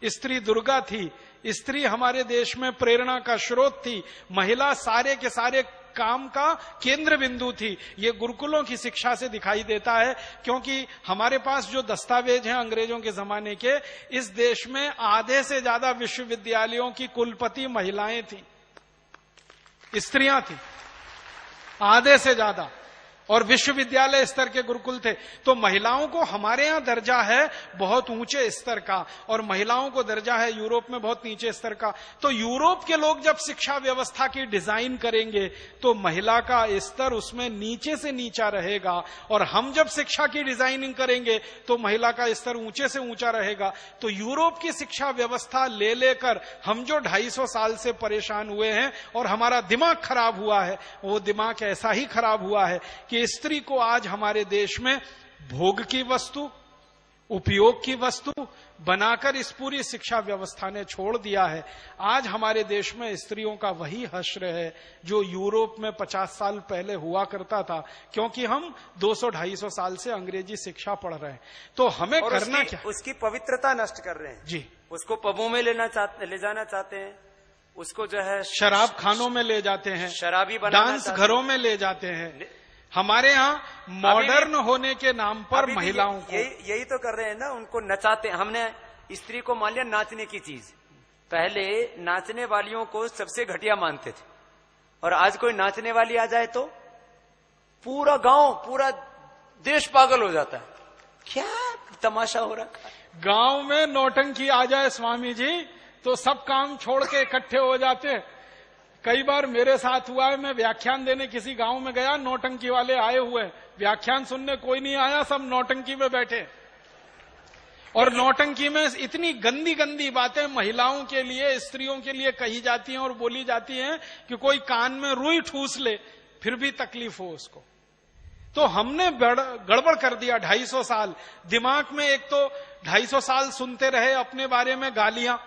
स्त्री दुर्गा थी, स्त्री हमारे देश में प्रेरणा का स्रोत थी, महिला सारे के सारे काम का केंद्र बिंदु थी। ये गुरुकुलों की शिक्षा से दिखाई देता है, क्योंकि हमारे पास जो दस्तावेज हैं अंग्रेजों के जमाने के, इस देश में आधे से ज्यादा विश्वविद्यालयों की कुलपति महिलाएं थी। स्त्रियां थी, आधे से ज्यादा, और विश्वविद्यालय स्तर के गुरुकुल थे। तो महिलाओं को हमारे यहां दर्जा है बहुत ऊंचे स्तर का, और महिलाओं को दर्जा है यूरोप में बहुत नीचे स्तर का। तो यूरोप के लोग जब शिक्षा व्यवस्था की डिजाइन करेंगे तो महिला का स्तर उसमें नीचे से नीचा रहेगा, और हम जब शिक्षा की डिजाइनिंग करेंगे तो महिला का स्तर ऊंचे से ऊंचा रहेगा। तो यूरोप की शिक्षा व्यवस्था ले लेकर हम जो 250 साल से परेशान हुए हैं और हमारा दिमाग खराब हुआ है, वो दिमाग ऐसा ही खराब हुआ है कि स्त्री को आज हमारे देश में भोग की वस्तु, उपयोग की वस्तु बनाकर इस पूरी शिक्षा व्यवस्था ने छोड़ दिया है। आज हमारे देश में स्त्रियों का वही हश्र है जो यूरोप में 50 साल पहले हुआ करता था, क्योंकि हम 200-250 साल से अंग्रेजी शिक्षा पढ़ रहे हैं। तो हमें करना क्या? उसकी पवित्रता नष्ट कर रहे हैं जी। उसको पबों में ले जाना चाहते हैं, उसको जो है शराब खानों में ले जाते हैं, शराबी बनाना डांस घरों में ले जाते हैं। हमारे यहाँ मॉडर्न होने के नाम पर महिलाओं को यही तो कर रहे हैं ना, उनको नचाते। हमने स्त्री को मान लिया नाचने की चीज। पहले नाचने वालियों को सबसे घटिया मानते थे, और आज कोई नाचने वाली आ जाए तो पूरा गांव, पूरा देश पागल हो जाता है। क्या तमाशा हो रहा है। गांव में नौटंकी आ जाए स्वामी जी तो सब काम छोड़ के इकट्ठे हो जाते हैं। कई बार मेरे साथ हुआ है, मैं व्याख्यान देने किसी गांव में गया, नौटंकी वाले आए हुए, व्याख्यान सुनने कोई नहीं आया, सब नौटंकी में बैठे। और नौटंकी में इतनी गंदी गंदी बातें महिलाओं के लिए, स्त्रियों के लिए कही जाती हैं और बोली जाती हैं कि कोई कान में रुई ठूस ले फिर भी तकलीफ हो उसको। तो हमने गड़बड़ कर दिया 250 साल। दिमाग में एक तो 250 साल सुनते रहे अपने बारे में गालियां,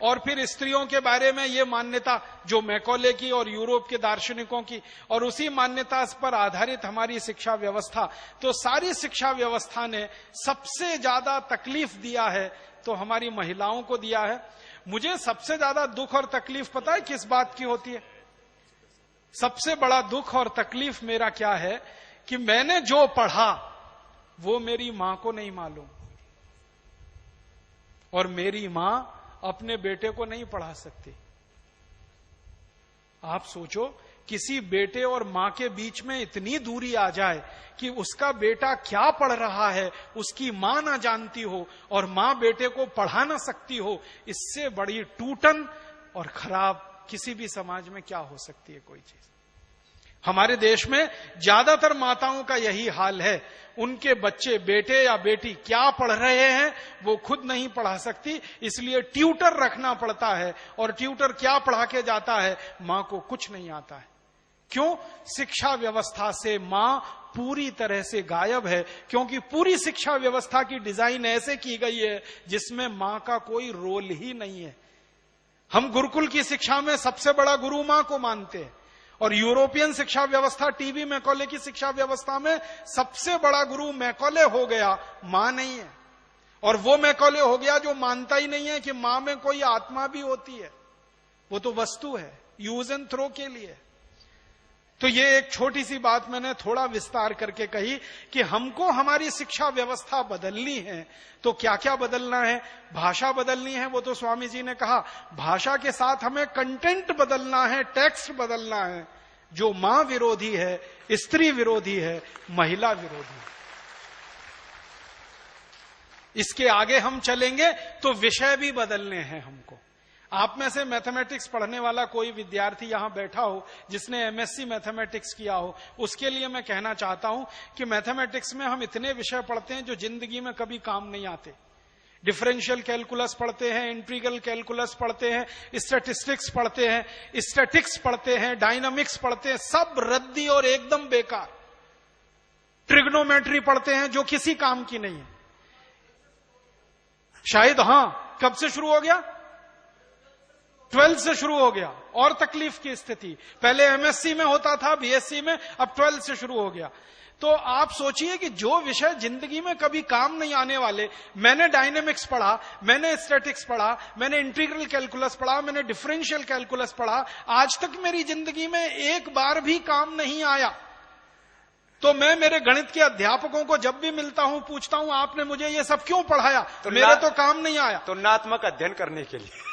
और फिर स्त्रियों के बारे में ये मान्यता जो मैकॉले की और यूरोप के दार्शनिकों की, और उसी मान्यता पर आधारित हमारी शिक्षा व्यवस्था। तो सारी शिक्षा व्यवस्था ने सबसे ज्यादा तकलीफ दिया है तो हमारी महिलाओं को दिया है। मुझे सबसे ज्यादा दुख और तकलीफ पता है किस बात की होती है? सबसे बड़ा दुख और तकलीफ मेरा क्या है कि मैंने जो पढ़ा वो मेरी मां को नहीं मालूम, और मेरी मां अपने बेटे को नहीं पढ़ा सकती। आप सोचो, किसी बेटे और मां के बीच में इतनी दूरी आ जाए कि उसका बेटा क्या पढ़ रहा है उसकी मां ना जानती हो और मां बेटे को पढ़ा ना सकती हो। इससे बड़ी टूटन और खराब किसी भी समाज में क्या हो सकती है कोई चीज। हमारे देश में ज्यादातर माताओं का यही हाल है। उनके बच्चे, बेटे या बेटी क्या पढ़ रहे हैं वो खुद नहीं पढ़ा सकती, इसलिए ट्यूटर रखना पड़ता है, और ट्यूटर क्या पढ़ा के जाता है, मां को कुछ नहीं आता है। क्यों? शिक्षा व्यवस्था से मां पूरी तरह से गायब है, क्योंकि पूरी शिक्षा व्यवस्था की डिजाइन ऐसे की गई है जिसमें मां का कोई रोल ही नहीं है। हम गुरुकुल की शिक्षा में सबसे बड़ा गुरु मां को मानते हैं, और यूरोपियन शिक्षा व्यवस्था, टीवी मैकॉले की शिक्षा व्यवस्था में सबसे बड़ा गुरु मैकॉले हो गया, मां नहीं है। और वो मैकॉले हो गया जो मानता ही नहीं है कि मां में कोई आत्मा भी होती है, वो तो वस्तु है, यूज एंड थ्रो के लिए। तो ये एक छोटी सी बात मैंने थोड़ा विस्तार करके कही कि हमको हमारी शिक्षा व्यवस्था बदलनी है। तो क्या क्या बदलना है? भाषा बदलनी है, वो तो स्वामी जी ने कहा। भाषा के साथ हमें कंटेंट बदलना है, टेक्स्ट बदलना है, जो मां विरोधी है, स्त्री विरोधी है, महिला विरोधी है। इसके आगे हम चलेंगे तो विषय भी बदलने हैं हमको। आप में से मैथमेटिक्स पढ़ने वाला कोई विद्यार्थी यहां बैठा हो जिसने एमएससी मैथमेटिक्स किया हो, उसके लिए मैं कहना चाहता हूं कि मैथमेटिक्स में हम इतने विषय पढ़ते हैं जो जिंदगी में कभी काम नहीं आते। डिफरेंशियल कैलकुलस पढ़ते हैं, इंटीग्रल कैलकुलस पढ़ते हैं, स्टैटिस्टिक्स पढ़ते हैं, स्टैटिक्स पढ़ते हैं, डायनामिक्स पढ़ते हैं, सब रद्दी और एकदम बेकार। ट्रिग्नोमेट्री पढ़ते हैं जो किसी काम की नहीं है। शायद कब से शुरू हो गया? 12th से शुरू हो गया। और तकलीफ की स्थिति, पहले एमएससी में होता था, बीएससी में, अब 12th से शुरू हो गया। तो आप सोचिए कि जो विषय जिंदगी में कभी काम नहीं आने वाले, मैंने डायनेमिक्स पढ़ा, मैंने स्टैटिक्स पढ़ा, मैंने इंटीग्रल कैलकुलस पढ़ा, मैंने डिफरेंशियल कैलकुलस पढ़ा, आज तक मेरी जिंदगी में एक बार भी काम नहीं आया। तो मैं मेरे गणित के अध्यापकों को जब भी मिलता हूं पूछता हूं आपने मुझे ये सब क्यों पढ़ाया? तो मेरे तो काम नहीं आया। तुलनात्मक अध्ययन करने के लिए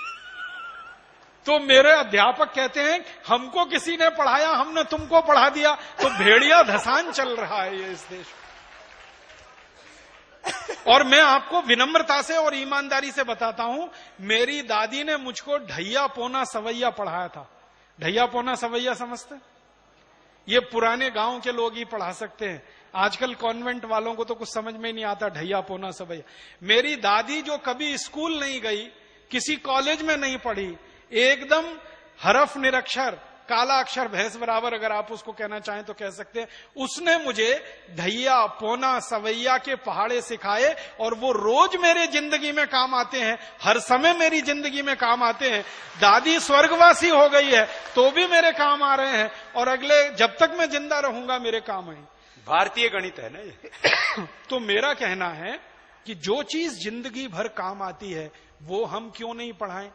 तो मेरे अध्यापक कहते हैं हमको किसी ने पढ़ाया, हमने तुमको पढ़ा दिया। तो भेड़िया धसान चल रहा है ये इस देश में। और मैं आपको विनम्रता से और ईमानदारी से बताता हूं, मेरी दादी ने मुझको ढैया पोना सवैया पढ़ाया था। ढैया पोना सवैया समझते? ये पुराने गांव के लोग ही पढ़ा सकते हैं, आजकल कॉन्वेंट वालों को तो कुछ समझ में नहीं आता ढैया पोना सवैया। मेरी दादी जो कभी स्कूल नहीं गई, किसी कॉलेज में नहीं पढ़ी, एकदम हरफ निरक्षर, काला अक्षर भैंस बराबर अगर आप उसको कहना चाहें तो कह सकते हैं, उसने मुझे ढैया पोना सवैया के पहाड़े सिखाए और वो रोज मेरे जिंदगी में काम आते हैं, हर समय मेरी जिंदगी में काम आते हैं। दादी स्वर्गवासी हो गई है तो भी मेरे काम आ रहे हैं और अगले जब तक मैं जिंदा रहूंगा मेरे काम आएंगे। भारतीय गणित है ना ये। तो मेरा कहना है कि जो चीज जिंदगी भर काम आती है वो हम क्यों नहीं पढ़ाएं?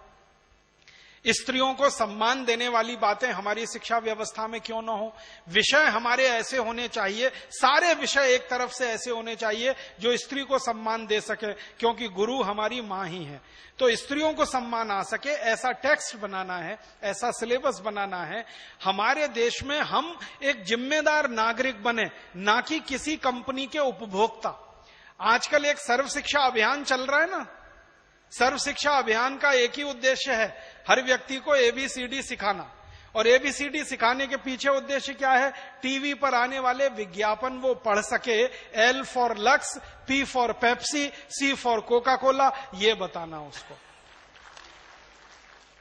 स्त्रियों को सम्मान देने वाली बातें हमारी शिक्षा व्यवस्था में क्यों न हो? विषय हमारे ऐसे होने चाहिए, सारे विषय एक तरफ से ऐसे होने चाहिए जो स्त्री को सम्मान दे सके, क्योंकि गुरु हमारी मां ही है। तो स्त्रियों को सम्मान आ सके ऐसा टेक्स्ट बनाना है, ऐसा सिलेबस बनाना है। हमारे देश में हम एक जिम्मेदार नागरिक बने, ना कि किसी कंपनी के उपभोक्ता। आजकल एक सर्व शिक्षा अभियान चल रहा है ना, सर्व शिक्षा अभियान का एक ही उद्देश्य है, हर व्यक्ति को एबीसीडी सिखाना। और एबीसीडी सिखाने के पीछे उद्देश्य क्या है? टीवी पर आने वाले विज्ञापन वो पढ़ सके, L for Lux, P for Pepsi, C for Coca Cola, ये बताना उसको।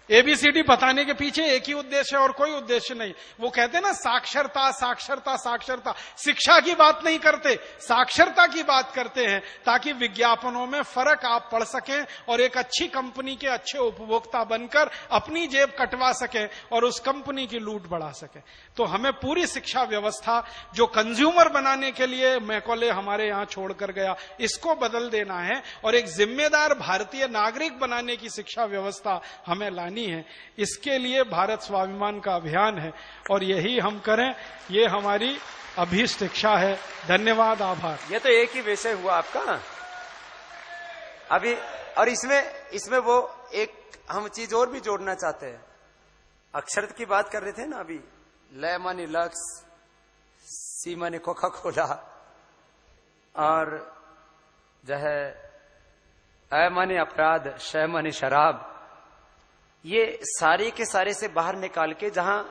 एबीसीडी बताने के पीछे एक ही उद्देश्य है और कोई उद्देश्य नहीं। वो कहते हैं ना साक्षरता साक्षरता साक्षरता, शिक्षा की बात नहीं करते, साक्षरता की बात करते हैं, ताकि विज्ञापनों में फर्क आप पढ़ सकें और एक अच्छी कंपनी के अच्छे उपभोक्ता बनकर अपनी जेब कटवा सकें और उस कंपनी की लूट बढ़ा सकें। तो हमें पूरी शिक्षा व्यवस्था जो कंज्यूमर बनाने के लिए मैकॉले हमारे यहां छोड़कर गया, इसको बदल देना है और एक जिम्मेदार भारतीय नागरिक बनाने की शिक्षा व्यवस्था हमें लानी है। इसके लिए भारत स्वाभिमान का अभियान है और यही हम करें, ये हमारी अभीष्ट इच्छा है। धन्यवाद, आभार। ये तो एक ही विषय हुआ आपका अभी, और इसमें वो एक हम चीज और भी जोड़ना चाहते हैं। अक्षर की बात कर रहे थे ना अभी, लय मानी लक्स, सी मानी कोका कोला और जो है अ मानी अपराध, शय मानी शराब, ये सारे के सारे से बाहर निकाल के, जहां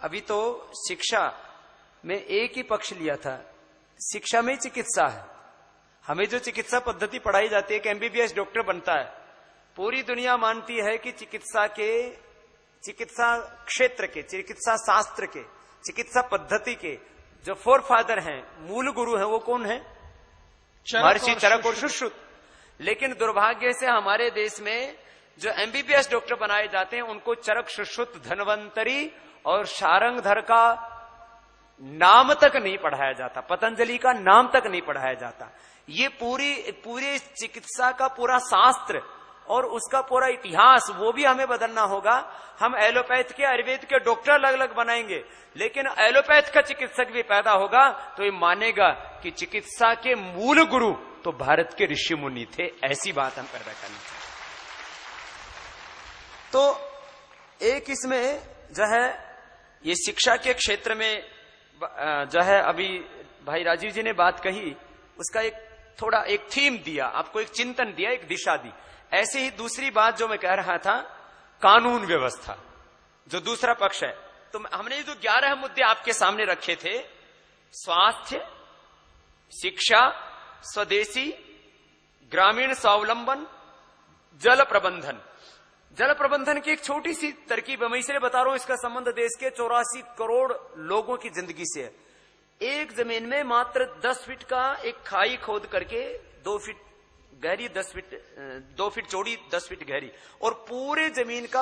अभी तो शिक्षा में एक ही पक्ष लिया था, शिक्षा में चिकित्सा है। हमें जो चिकित्सा पद्धति पढ़ाई जाती है कि एमबीबीएस डॉक्टर बनता है, पूरी दुनिया मानती है कि चिकित्सा क्षेत्र के, चिकित्सा शास्त्र के, चिकित्सा पद्धति के जो फोर फादर हैं, मूल गुरु हैं, वो कौन है? महर्षि चरक और सुश्रुत। लेकिन दुर्भाग्य से हमारे देश में जो एमबीबीएस डॉक्टर बनाए जाते हैं उनको चरक, सुश्रुत, धन्वंतरी और शारंगधर का नाम तक नहीं पढ़ाया जाता, पतंजलि का नाम तक नहीं पढ़ाया जाता। ये पूरी चिकित्सा का पूरा शास्त्र और उसका पूरा इतिहास वो भी हमें बदलना होगा। हम एलोपैथ के, आयुर्वेद के डॉक्टर अलग अलग बनाएंगे, लेकिन एलोपैथ का चिकित्सक भी पैदा होगा तो ये मानेगा कि चिकित्सा के मूल गुरु तो भारत के ऋषि मुनि थे। ऐसी बात हम पैदा करनी चाहिए। तो एक इसमें जो है ये शिक्षा के क्षेत्र में जो है अभी भाई राजीव जी ने बात कही, उसका एक थीम दिया, आपको एक चिंतन दिया, एक दिशा दी। ऐसे ही दूसरी बात जो मैं कह रहा था, कानून व्यवस्था जो दूसरा पक्ष है, तो हमने जो 11 मुद्दे आपके सामने रखे थे, स्वास्थ्य, शिक्षा, स्वदेशी, ग्रामीण स्वावलंबन, जल प्रबंधन। जल प्रबंधन की एक छोटी सी तरकीब मैं इसलिए बता रहा हूं, इसका संबंध देश के 84 करोड़ लोगों की जिंदगी से है। एक जमीन में मात्र 10 फीट का एक खाई खोद करके 2 फीट गहरी, 2 फीट चौड़ी, 10 फीट गहरी, और पूरे जमीन का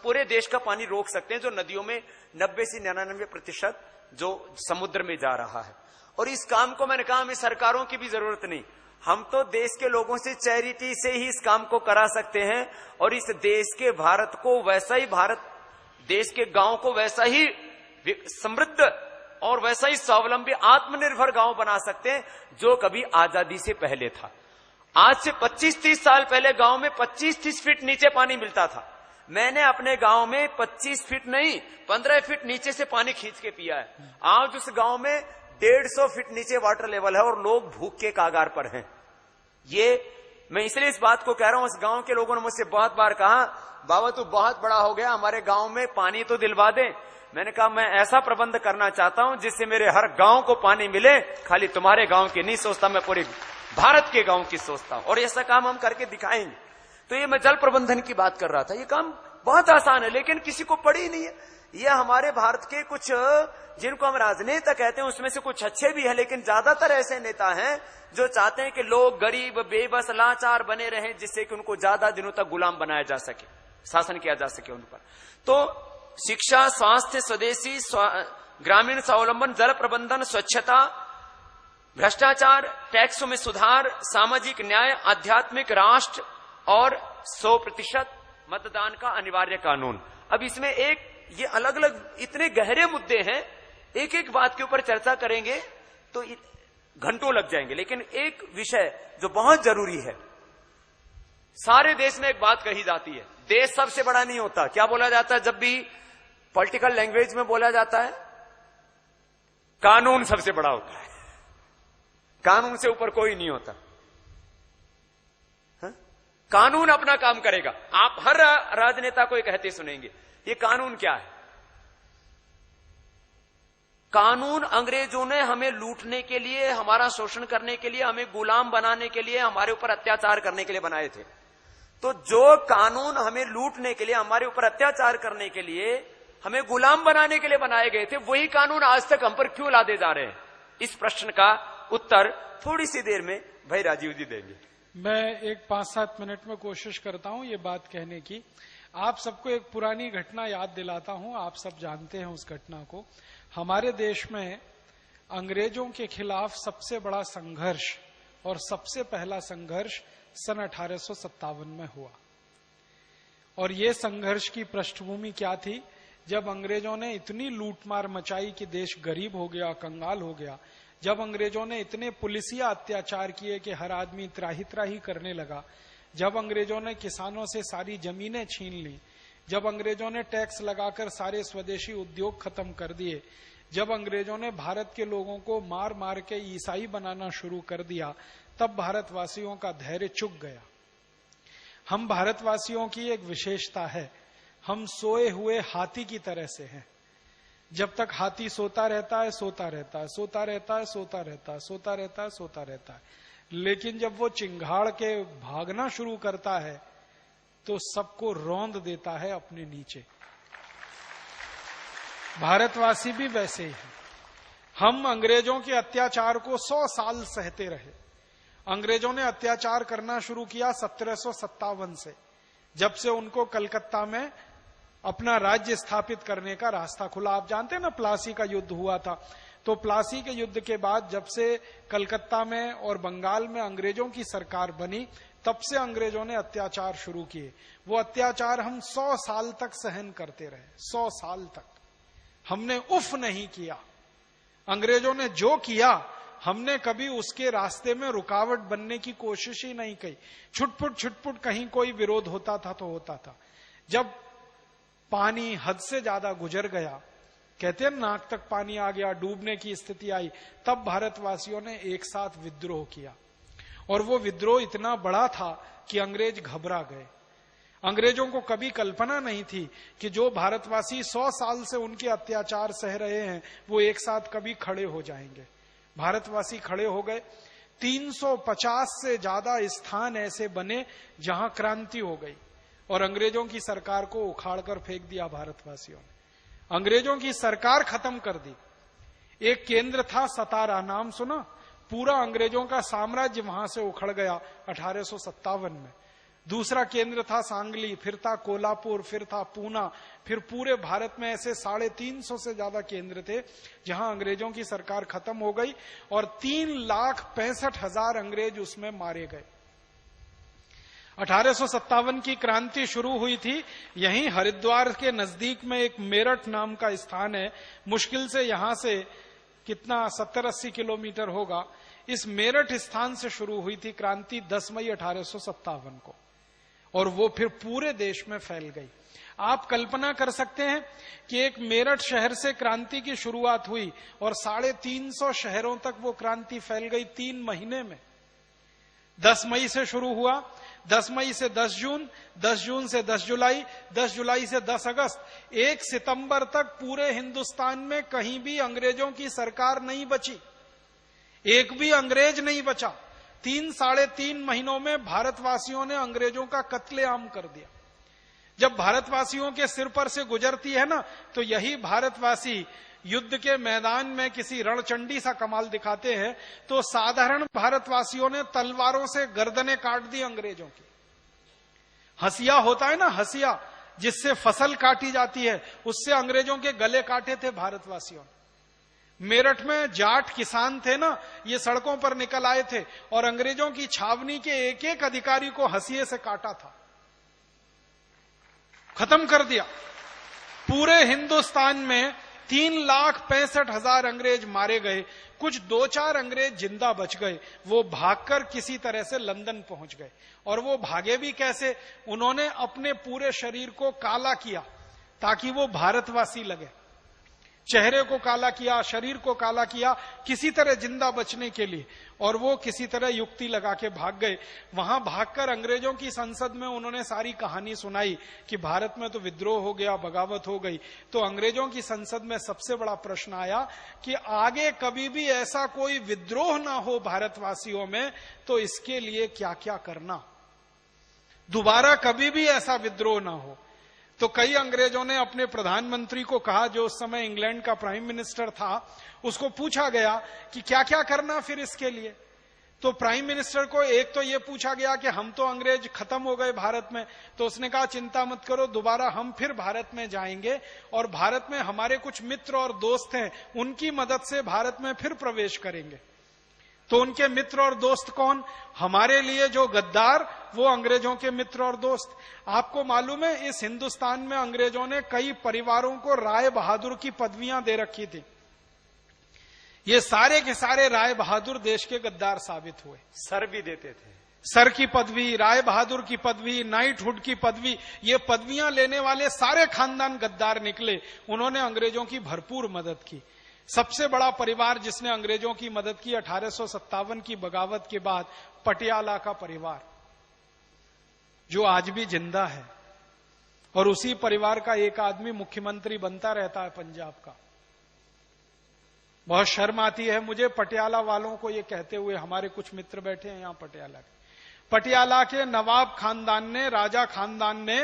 पूरे देश का पानी रोक सकते हैं, जो नदियों में 90 से 99% जो समुद्र में जा रहा है। और इस काम को मैंने कहा हमें सरकारों की भी जरूरत नहीं, हम तो देश के लोगों से चैरिटी से ही इस काम को करा सकते हैं और इस देश के भारत को वैसा ही, भारत देश के गांव को वैसा ही समृद्ध और वैसा ही स्वावलंबी आत्मनिर्भर गांव बना सकते हैं जो कभी आजादी से पहले था। आज से 25-30 साल पहले गांव में 25-30 फीट नीचे पानी मिलता था, मैंने अपने गांव में 25 फीट नहीं 15 फीट नीचे से पानी खींच के पिया है। आज उस गांव में 150 फीट नीचे वाटर लेवल है और लोग भूख के कागार पर हैं। ये मैं इसलिए इस बात को कह रहा हूं, उस गांव के लोगों ने मुझसे बहुत बार कहा, बाबा तू बहुत बड़ा हो गया, हमारे गांव में पानी तो दिलवा दे। मैंने कहा मैं ऐसा प्रबंध करना चाहता हूं जिससे मेरे हर गांव को पानी मिले, खाली तुम्हारे गांव की नहीं सोचता, मैं पूरे भारत के गांव की सोचता हूं और ऐसा काम हम करके दिखाएंगे। तो ये मैं जल प्रबंधन की बात कर रहा था। ये काम बहुत आसान है लेकिन किसी को पड़ी नहीं है। ये हमारे भारत के कुछ जिनको हम राजनेता कहते हैं उसमें से कुछ अच्छे भी है, लेकिन ज्यादातर ऐसे नेता हैं जो चाहते हैं कि लोग गरीब बेबस लाचार बने रहें, जिससे कि उनको ज्यादा दिनों तक गुलाम बनाया जा सके, शासन किया जा सके उन पर। तो शिक्षा, स्वास्थ्य, स्वदेशी, ग्रामीण स्वावलंबन, जल प्रबंधन, स्वच्छता, भ्रष्टाचार, टैक्सों में सुधार, सामाजिक न्याय, आध्यात्मिक राष्ट्र और 100% मतदान का अनिवार्य कानून। अब इसमें एक ये अलग अलग इतने गहरे मुद्दे हैं, एक एक बात के ऊपर चर्चा करेंगे तो घंटों लग जाएंगे। लेकिन एक विषय जो बहुत जरूरी है, सारे देश में एक बात कही जाती है, देश सबसे बड़ा नहीं होता। क्या बोला जाता है जब भी पॉलिटिकल लैंग्वेज में बोला जाता है? कानून सबसे बड़ा होता है, कानून से ऊपर कोई नहीं होता। कानून अपना काम करेगा। आप हर राजनेता को ये कहते सुनेंगे, ये कानून क्या है? कानून अंग्रेजों ने हमें लूटने के लिए, हमारा शोषण करने के लिए, हमें गुलाम बनाने के लिए, हमारे ऊपर अत्याचार करने के लिए बनाए थे। तो जो कानून हमें लूटने के लिए, हमारे ऊपर अत्याचार करने के लिए, हमें गुलाम बनाने के लिए बनाए गए थे, वही कानून आज तक हम पर क्यों लादे जा रहे हैं? इस प्रश्न का उत्तर थोड़ी सी देर में भाई राजीव जी देंगे। मैं एक 5-7 मिनट में कोशिश करता हूं ये बात कहने की। आप सबको एक पुरानी घटना याद दिलाता हूं, आप सब जानते हैं उस घटना को। हमारे देश में अंग्रेजों के खिलाफ सबसे बड़ा संघर्ष और सबसे पहला संघर्ष सन 1857 में हुआ। और ये संघर्ष की पृष्ठभूमि क्या थी? जब अंग्रेजों ने इतनी लूटमार मचाई कि देश गरीब हो गया, कंगाल हो गया, जब अंग्रेजों ने इतने पुलिसिया अत्याचार किए कि हर आदमी त्राही त्राही करने लगा, जब अंग्रेजों ने किसानों से सारी जमीनें छीन ली, जब अंग्रेजों ने टैक्स लगाकर सारे स्वदेशी उद्योग खत्म कर दिए, जब अंग्रेजों ने भारत के लोगों को मार मार के ईसाई बनाना शुरू कर दिया, तब भारतवासियों का धैर्य चुक गया। हम भारतवासियों की एक विशेषता है, हम सोए हुए हाथी की तरह से हैं। जब तक हाथी सोता रहता है, सोता रहता है, सोता रहता है, सोता रहता है, सोता रहता है, सोता रहता है, लेकिन जब वो चिंगाड़ के भागना शुरू करता है तो सबको रौंद देता है अपने नीचे। भारतवासी भी वैसे ही हैं। हम अंग्रेजों के अत्याचार को 100 साल सहते रहे। अंग्रेजों ने अत्याचार करना शुरू किया 1757 से, जब से उनको कलकत्ता में अपना राज्य स्थापित करने का रास्ता खुला। आप जानते हैं ना, प्लासी का युद्ध हुआ था। तो प्लासी के युद्ध के बाद जब से कलकत्ता में और बंगाल में अंग्रेजों की सरकार बनी, तब से अंग्रेजों ने अत्याचार शुरू किए। वो अत्याचार हम 100 साल तक सहन करते रहे। 100 साल तक हमने उफ नहीं किया। अंग्रेजों ने जो किया, हमने कभी उसके रास्ते में रुकावट बनने की कोशिश ही नहीं की। छुटपुट कहीं कोई विरोध होता था तो होता था। जब पानी हद से ज्यादा गुजर गया, कहते हैं नाक तक पानी आ गया, डूबने की स्थिति आई, तब भारतवासियों ने एक साथ विद्रोह किया। और वो विद्रोह इतना बड़ा था कि अंग्रेज घबरा गए। अंग्रेजों को कभी कल्पना नहीं थी कि जो भारतवासी 100 साल से उनके अत्याचार सह रहे हैं, वो एक साथ कभी खड़े हो जाएंगे। भारतवासी खड़े हो गए। 350 से ज्यादा स्थान ऐसे बने जहां क्रांति हो गई और अंग्रेजों की सरकार को उखाड़कर फेंक दिया भारतवासियों ने। अंग्रेजों की सरकार खत्म कर दी। एक केंद्र था सतारा, नाम सुना? पूरा अंग्रेजों का साम्राज्य वहां से उखड़ गया 1857 में। दूसरा केंद्र था सांगली, फिर था कोल्हापुर, फिर था पूना, फिर पूरे भारत में ऐसे 350 से ज्यादा केंद्र थे जहां अंग्रेजों की सरकार खत्म हो गई और 3,65,000 अंग्रेज उसमें मारे गए। 1857 की क्रांति शुरू हुई थी। यहीं हरिद्वार के नजदीक में एक मेरठ नाम का स्थान है, मुश्किल से यहां से कितना 70-80 किलोमीटर होगा। इस मेरठ स्थान से शुरू हुई थी क्रांति 10 मई 1857 को। और वो फिर पूरे देश में फैल गई। आप कल्पना कर सकते हैं कि एक मेरठ शहर से क्रांति की शुरुआत हुई और 350 शहरों तक वो क्रांति फैल गई 3 महीने में। 10 मई से शुरू हुआ, 10 मई से 10 जून, 10 जून से 10 जुलाई, 10 जुलाई से 10 अगस्त, 1 सितंबर तक पूरे हिंदुस्तान में कहीं भी अंग्रेजों की सरकार नहीं बची, एक भी अंग्रेज नहीं बचा। 3-3.5 महीनों में भारतवासियों ने अंग्रेजों का कत्लेआम कर दिया। जब भारतवासियों के सिर पर से गुजरती है ना, तो यही भारतवासी युद्ध के मैदान में किसी रणचंडी सा कमाल दिखाते हैं, तो साधारण भारतवासियों ने तलवारों से गर्दनें काट दी अंग्रेजों की। हसिया होता है ना, हसिया जिससे फसल काटी जाती है, उससे अंग्रेजों के गले काटे थे भारतवासियों ने। मेरठ में जाट किसान थे ना, ये सड़कों पर निकल आए थे और अंग्रेजों की छावनी के एक एक अधिकारी को हसिये से काटा था, खत्म कर दिया। पूरे हिंदुस्तान में 3,65,000 अंग्रेज मारे गए। कुछ 2-4 अंग्रेज जिंदा बच गए, वो भागकर किसी तरह से लंदन पहुंच गए। और वो भागे भी कैसे? उन्होंने अपने पूरे शरीर को काला किया ताकि वो भारतवासी लगे। चेहरे को काला किया, शरीर को काला किया, किसी तरह जिंदा बचने के लिए। और वो किसी तरह युक्ति लगा के भाग गए। वहां भागकर अंग्रेजों की संसद में उन्होंने सारी कहानी सुनाई कि भारत में तो विद्रोह हो गया, बगावत हो गई। तो अंग्रेजों की संसद में सबसे बड़ा प्रश्न आया कि आगे कभी भी ऐसा कोई विद्रोह ना हो भारतवासियों में, तो इसके लिए क्या क्या करना, दोबारा कभी भी ऐसा विद्रोह ना हो। तो कई अंग्रेजों ने अपने प्रधानमंत्री को कहा, जो उस समय इंग्लैंड का प्राइम मिनिस्टर था, उसको पूछा गया कि क्या क्या करना फिर इसके लिए। तो प्राइम मिनिस्टर को एक तो ये पूछा गया कि हम तो अंग्रेज खत्म हो गए भारत में, तो उसने कहा चिंता मत करो, दोबारा हम फिर भारत में जाएंगे और भारत में हमारे कुछ मित्र और दोस्त हैं, उनकी मदद से भारत में फिर प्रवेश करेंगे। तो उनके मित्र और दोस्त कौन? हमारे लिए जो गद्दार, वो अंग्रेजों के मित्र और दोस्त। आपको मालूम है, इस हिंदुस्तान में अंग्रेजों ने कई परिवारों को राय बहादुर की पदवियां दे रखी थी। ये सारे के सारे राय बहादुर देश के गद्दार साबित हुए। सर भी देते थे, सर की पदवी, राय बहादुर की पदवी, नाइटहुड की पदवी, ये पदवियां लेने वाले सारे खानदान गद्दार निकले। उन्होंने अंग्रेजों की भरपूर मदद की। सबसे बड़ा परिवार जिसने अंग्रेजों की मदद की 1857 की बगावत के बाद, पटियाला का परिवार, जो आज भी जिंदा है। और उसी परिवार का एक आदमी मुख्यमंत्री बनता रहता है पंजाब का। बहुत शर्म आती है मुझे पटियाला वालों को ये कहते हुए, हमारे कुछ मित्र बैठे हैं यहां पटियाला के। पटियाला के नवाब खानदान ने, राजा खानदान ने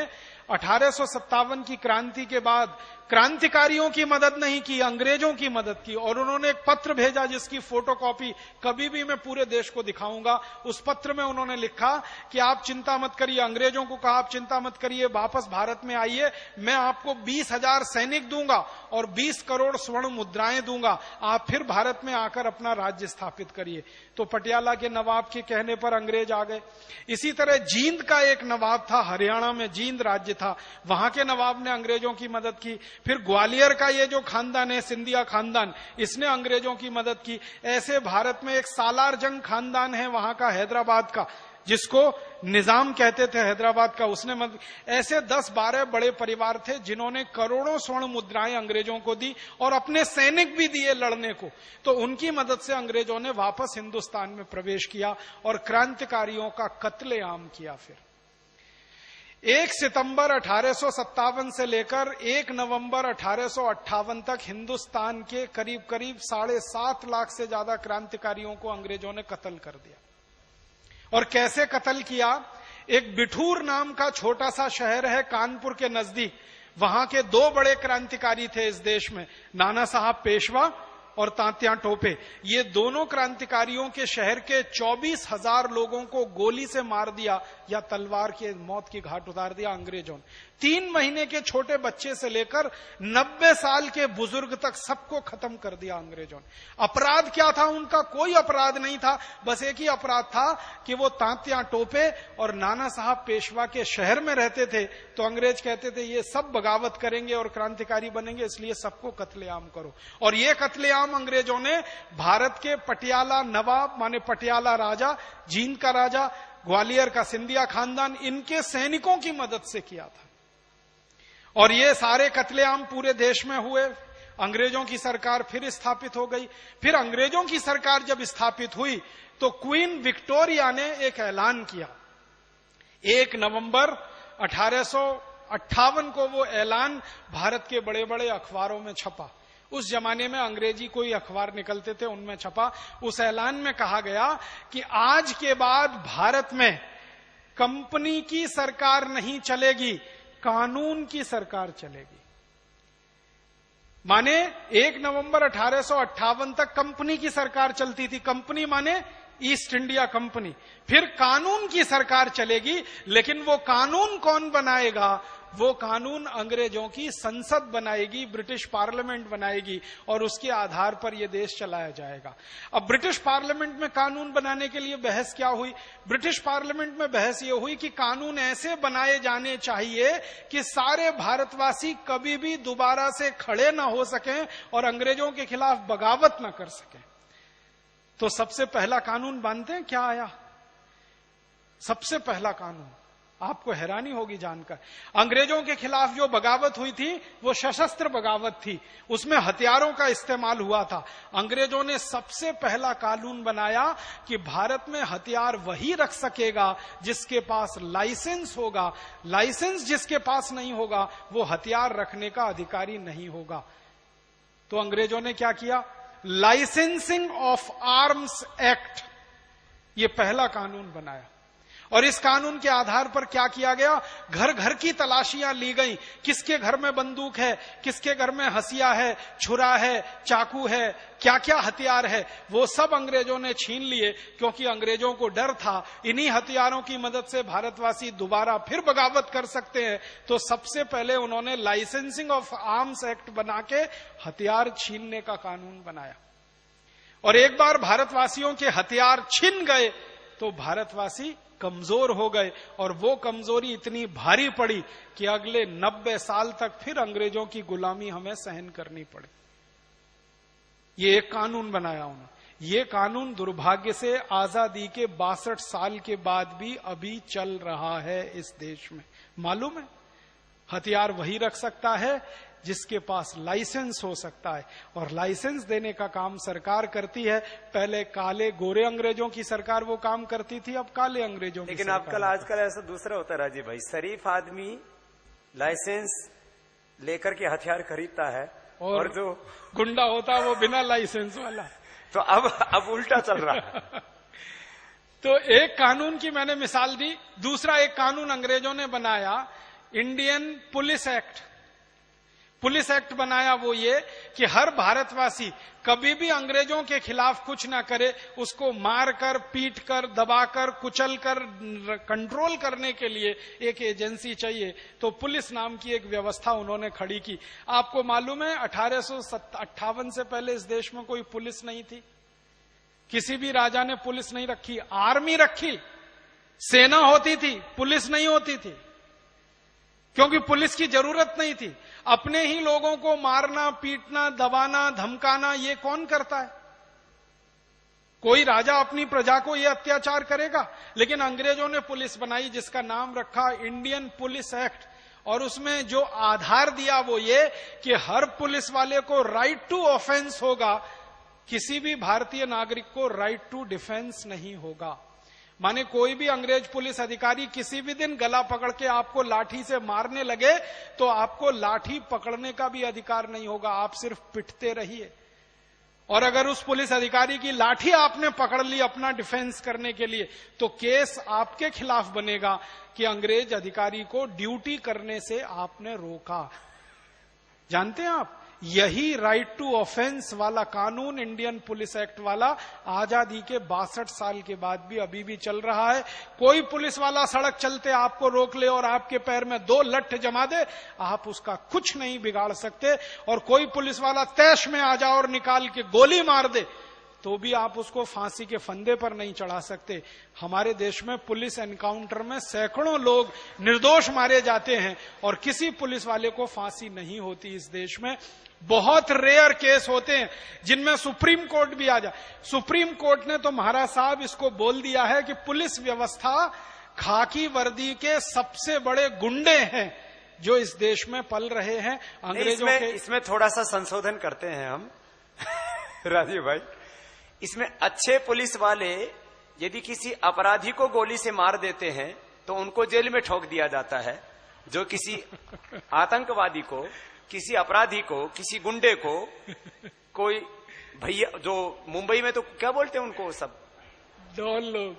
1857 की क्रांति के बाद क्रांतिकारियों की मदद नहीं की, अंग्रेजों की मदद की। और उन्होंने एक पत्र भेजा जिसकी फोटोकॉपी कभी भी मैं पूरे देश को दिखाऊंगा। उस पत्र में उन्होंने लिखा कि आप चिंता मत करिए, अंग्रेजों को कहा आप चिंता मत करिए, वापस भारत में आइए, मैं आपको 20,000 सैनिक दूंगा और 20 करोड़ स्वर्ण मुद्राएं दूंगा, आप फिर भारत में आकर अपना राज्य स्थापित करिए। तो पटियाला के नवाब के कहने पर अंग्रेज आ गए। इसी तरह जींद का एक नवाब था, हरियाणा में जींद राज्य था, वहां के नवाब ने अंग्रेजों की मदद की। फिर ग्वालियर का ये जो खानदान है, सिंधिया खानदान, इसने अंग्रेजों की मदद की। ऐसे भारत में एक सालार जंग खानदान है वहां का, हैदराबाद का, जिसको निजाम कहते थे हैदराबाद का, उसने मदद। ऐसे 10-12 बड़े परिवार थे जिन्होंने करोड़ों स्वर्ण मुद्राएं अंग्रेजों को दी और अपने सैनिक भी दिए लड़ने को। तो उनकी मदद से अंग्रेजों ने वापस हिंदुस्तान में प्रवेश किया और क्रांतिकारियों का कत्लेआम किया। फिर 1 सितंबर 1857 से लेकर 1 नवंबर 1858 तक हिंदुस्तान के करीब करीब 7.5 लाख से ज्यादा क्रांतिकारियों को अंग्रेजों ने कत्ल कर दिया। और कैसे कत्ल किया? एक बिठूर नाम का छोटा सा शहर है कानपुर के नजदीक, वहां के 2 बड़े क्रांतिकारी थे इस देश में, नाना साहब पेशवा और तात्या टोपे। ये दोनों क्रांतिकारियों के शहर के 24,000 लोगों को गोली से मार दिया या तलवार के मौत की घाट उतार दिया अंग्रेजों ने। 3 महीने के छोटे बच्चे से लेकर 90 साल के बुजुर्ग तक सबको खत्म कर दिया अंग्रेजों ने। अपराध क्या था उनका? कोई अपराध नहीं था, बस एक ही अपराध था कि वो तात्या टोपे और नाना साहब पेशवा के शहर में रहते थे। तो अंग्रेज कहते थे ये सब बगावत करेंगे और क्रांतिकारी बनेंगे, इसलिए सबको कत्लेआम करो। और ये कत्लेआम अंग्रेजों ने भारत के पटियाला नवाब, माने पटियाला राजा, जींद का राजा, ग्वालियर का सिंधिया खानदान, इनके सैनिकों की मदद से किया था। और ये सारे कत्लेआम पूरे देश में हुए। अंग्रेजों की सरकार फिर स्थापित हो गई। फिर अंग्रेजों की सरकार जब स्थापित हुई तो क्वीन विक्टोरिया ने एक ऐलान किया। 1 नवंबर 1858 को वो ऐलान भारत के बड़े बड़े अखबारों में छपा। उस जमाने में अंग्रेजी कोई अखबार निकलते थे, उनमें छपा। उस ऐलान में कहा गया कि आज के बाद भारत में कंपनी की सरकार नहीं चलेगी, कानून की सरकार चलेगी। माने 1 नवंबर 1858 तक कंपनी की सरकार चलती थी। कंपनी माने ईस्ट इंडिया कंपनी। फिर कानून की सरकार चलेगी, लेकिन वो कानून कौन बनाएगा? वो कानून अंग्रेजों की संसद बनाएगी, ब्रिटिश पार्लियामेंट बनाएगी, और उसके आधार पर यह देश चलाया जाएगा। अब ब्रिटिश पार्लियामेंट में कानून बनाने के लिए बहस क्या हुई? ब्रिटिश पार्लियामेंट में बहस यह हुई कि कानून ऐसे बनाए जाने चाहिए कि सारे भारतवासी कभी भी दोबारा से खड़े ना हो सकें और अंग्रेजों के खिलाफ बगावत ना कर सकें। तो सबसे पहला कानून जानते हैं क्या आया? सबसे पहला कानून, आपको हैरानी होगी जानकर, अंग्रेजों के खिलाफ जो बगावत हुई थी वो सशस्त्र बगावत थी, उसमें हथियारों का इस्तेमाल हुआ था। अंग्रेजों ने सबसे पहला कानून बनाया कि भारत में हथियार वही रख सकेगा जिसके पास लाइसेंस होगा। लाइसेंस जिसके पास नहीं होगा वो हथियार रखने का अधिकारी नहीं होगा। तो अंग्रेजों ने क्या किया? लाइसेंसिंग ऑफ आर्म्स एक्ट, ये पहला कानून बनाया। और इस कानून के आधार पर क्या किया गया? घर घर की तलाशियां ली गई। किसके घर में बंदूक है, किसके घर में हंसिया है, छुरा है, चाकू है, क्या क्या हथियार है, वो सब अंग्रेजों ने छीन लिए, क्योंकि अंग्रेजों को डर था इन्हीं हथियारों की मदद से भारतवासी दोबारा फिर बगावत कर सकते हैं। तो सबसे पहले उन्होंने लाइसेंसिंग ऑफ आर्म्स एक्ट बना के हथियार छीनने का कानून बनाया। और एक बार भारतवासियों के हथियार छिन गए तो भारतवासी कमजोर हो गए, और वो कमजोरी इतनी भारी पड़ी कि अगले 90 साल तक फिर अंग्रेजों की गुलामी हमें सहन करनी पड़ी। ये एक कानून बनाया उन्होंने। ये कानून दुर्भाग्य से आजादी के 62 साल के बाद भी अभी चल रहा है इस देश में। मालूम है, हथियार वही रख सकता है जिसके पास लाइसेंस हो सकता है, और लाइसेंस देने का काम सरकार करती है। पहले काले गोरे अंग्रेजों की सरकार वो काम करती थी, अब काले अंग्रेजों की। लेकिन आजकल ऐसा दूसरा होता है राजीव भाई, शरीफ आदमी लाइसेंस लेकर के हथियार खरीदता है और जो गुंडा होता है वो बिना लाइसेंस वाला। तो अब उल्टा चल रहा है। तो एक कानून की मैंने मिसाल दी। दूसरा एक कानून अंग्रेजों ने बनाया, Indian police act. Police act बनाया वो ये कि हर भारतवासी कभी भी अंग्रेजों के खिलाफ कुछ ना करे, उसको मारकर, पीटकर, दबाकर, कुचलकर कंट्रोल करने के लिए एक एजेंसी चाहिए। तो पुलिस नाम की एक व्यवस्था उन्होंने खड़ी की। आपको मालूम है 1858 से पहले इस देश में कोई पुलिस नहीं थी। किसी भी राजा ने पुलिस नहीं रखी। आर्मी रखी, सेना होती थी, पुलिस नहीं होती थी, क्योंकि पुलिस की जरूरत नहीं थी। अपने ही लोगों को मारना, पीटना, दबाना, धमकाना ये कौन करता है? कोई राजा अपनी प्रजा को ये अत्याचार करेगा? लेकिन अंग्रेजों ने पुलिस बनाई जिसका नाम रखा इंडियन पुलिस एक्ट। और उसमें जो आधार दिया वो ये कि हर पुलिस वाले को राइट टू ऑफेंस होगा, किसी भी भारतीय नागरिक को राइट टू डिफेंस नहीं होगा। माने कोई भी अंग्रेज पुलिस अधिकारी किसी भी दिन गला पकड़ के आपको लाठी से मारने लगे तो आपको लाठी पकड़ने का भी अधिकार नहीं होगा, आप सिर्फ पिटते रहिए। और अगर उस पुलिस अधिकारी की लाठी आपने पकड़ ली अपना डिफेंस करने के लिए तो केस आपके खिलाफ बनेगा कि अंग्रेज अधिकारी को ड्यूटी करने से आपने रोका। जानते हैं आप, यही राइट टू ऑफेंस वाला कानून, इंडियन पुलिस एक्ट वाला, आजादी के 62 साल के बाद भी अभी भी चल रहा है। कोई पुलिस वाला सड़क चलते आपको रोक ले और आपके पैर में 2 लठ जमा दे, आप उसका कुछ नहीं बिगाड़ सकते। और कोई पुलिस वाला तैश में आ जाए और निकाल के गोली मार दे तो भी आप उसको फांसी के फंदे पर नहीं चढ़ा सकते। हमारे देश में पुलिस एनकाउंटर में सैकड़ों लोग निर्दोष मारे जाते हैं और किसी पुलिस वाले को फांसी नहीं होती इस देश में। बहुत रेयर केस होते हैं जिनमें सुप्रीम कोर्ट भी आ जाए। सुप्रीम कोर्ट ने तो महाराज साहब इसको बोल दिया है कि पुलिस व्यवस्था खाकी वर्दी के सबसे बड़े गुंडे हैं जो इस देश में पल रहे हैं। अंग्रेजों के इसमें थोड़ा सा संशोधन करते हैं हम राजीव भाई। इसमें अच्छे पुलिस वाले यदि किसी अपराधी को गोली से मार देते हैं तो उनको जेल में ठोक दिया जाता है। जो किसी आतंकवादी को, किसी अपराधी को, किसी गुंडे को, कोई भैया, जो मुंबई में तो क्या बोलते हैं उनको सब, डॉन लोग,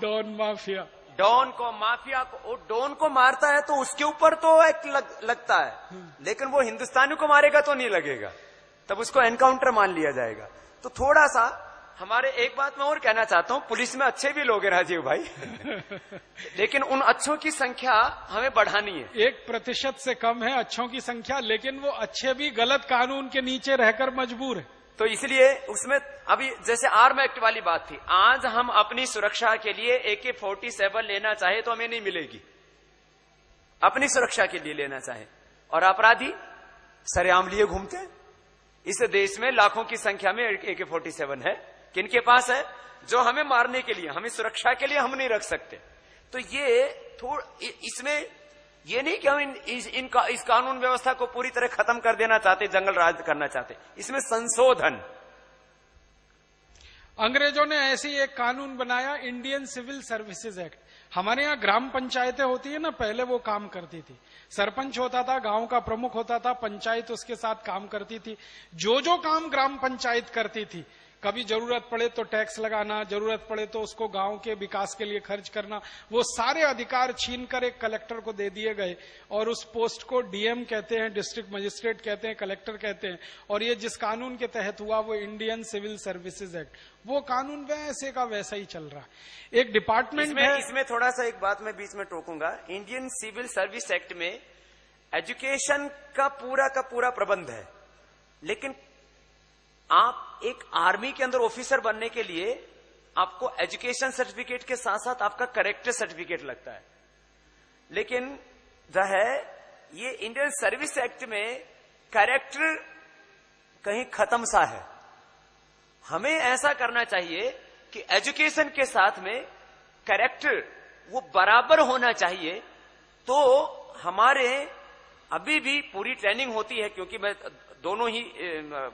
डॉन माफिया, डॉन को, माफिया को, डॉन को मारता है तो उसके ऊपर तो एक लगता है, लेकिन वो हिंदुस्तानी को मारेगा तो नहीं लगेगा, तब उसको एनकाउंटर मान लिया जाएगा। तो थोड़ा सा हमारे, एक बात मैं और कहना चाहता हूं, पुलिस में अच्छे भी लोग हैं राजीव भाई लेकिन उन अच्छों की संख्या हमें बढ़ानी है। 1% से कम है अच्छों की संख्या, लेकिन वो अच्छे भी गलत कानून के नीचे रहकर मजबूर है। तो इसलिए उसमें अभी जैसे आर्म एक्ट वाली बात थी, आज हम अपनी सुरक्षा के लिए AK-47 लेना चाहे तो हमें नहीं मिलेगी, अपनी सुरक्षा के लिए लेना चाहे। और अपराधी सरेआम लिए घूमते हैं। इस देश में लाखों की संख्या में AK-47 है। किनके पास है? जो हमें मारने के लिए, हमें सुरक्षा के लिए हम नहीं रख सकते। तो ये इसमें ये नहीं कि हम इस कानून व्यवस्था को पूरी तरह खत्म कर देना चाहते, जंगल राज करना चाहते, इसमें संशोधन। अंग्रेजों ने ऐसी एक कानून बनाया, इंडियन सिविल सर्विसेज एक्ट। हमारे यहाँ ग्राम पंचायतें होती है ना, पहले वो काम करती थी। सरपंच होता था, गांव का प्रमुख होता था, पंचायत उसके साथ काम करती थी। जो काम ग्राम पंचायत करती थी, कभी जरूरत पड़े तो टैक्स लगाना, जरूरत पड़े तो उसको गांव के विकास के लिए खर्च करना, वो सारे अधिकार छीनकर एक कलेक्टर को दे दिए गए। और उस पोस्ट को DM कहते हैं, डिस्ट्रिक्ट मजिस्ट्रेट कहते हैं, कलेक्टर कहते हैं। और ये जिस कानून के तहत हुआ वो इंडियन सिविल सर्विसेज एक्ट, वो कानून वैसे का वैसा ही चल रहा है। एक डिपार्टमेंट है इसमें थोड़ा सा एक बात मैं बीच में टोकूंगा। इंडियन सिविल सर्विस एक्ट में एजुकेशन का पूरा प्रबंध है, लेकिन आप एक आर्मी के अंदर ऑफिसर बनने के लिए आपको एजुकेशन सर्टिफिकेट के साथ साथ आपका कैरेक्टर सर्टिफिकेट लगता है। लेकिन जो है ये इंडियन सर्विस एक्ट में कैरेक्टर कहीं खत्म सा है। हमें ऐसा करना चाहिए कि एजुकेशन के साथ में कैरेक्टर वो बराबर होना चाहिए। तो हमारे अभी भी पूरी ट्रेनिंग होती है, क्योंकि मैं दोनों ही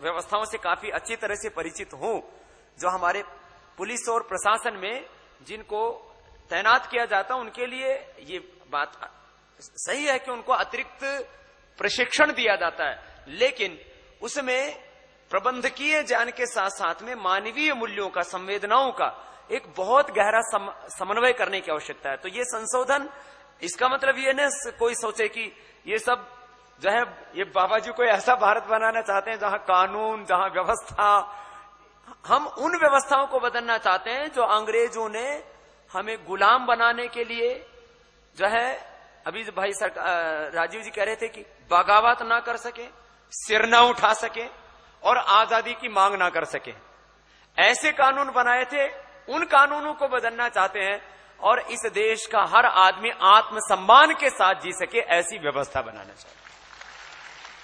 व्यवस्थाओं से काफी अच्छी तरह से परिचित हूं। जो हमारे पुलिस और प्रशासन में जिनको तैनात किया जाता है उनके लिए ये बात सही है कि उनको अतिरिक्त प्रशिक्षण दिया जाता है, लेकिन उसमें प्रबंधकीय ज्ञान के साथ साथ में मानवीय मूल्यों का, संवेदनाओं का एक बहुत गहरा समन्वय करने की आवश्यकता है। तो ये संशोधन, इसका मतलब ये न कोई सोचे कि ये सब जो है ये बाबा जी कोई ऐसा भारत बनाना चाहते हैं जहां कानून, जहां व्यवस्था, हम उन व्यवस्थाओं को बदलना चाहते हैं जो अंग्रेजों ने हमें गुलाम बनाने के लिए जो है, अभी भाई राजीव जी कह रहे थे कि बगावत ना कर सके, सिर ना उठा सके और आजादी की मांग ना कर सके, ऐसे कानून बनाए थे। उन कानूनों को बदलना चाहते हैं और इस देश का हर आदमी आत्मसम्मान के साथ जी सके, ऐसी व्यवस्था बनाना चाहते हैं।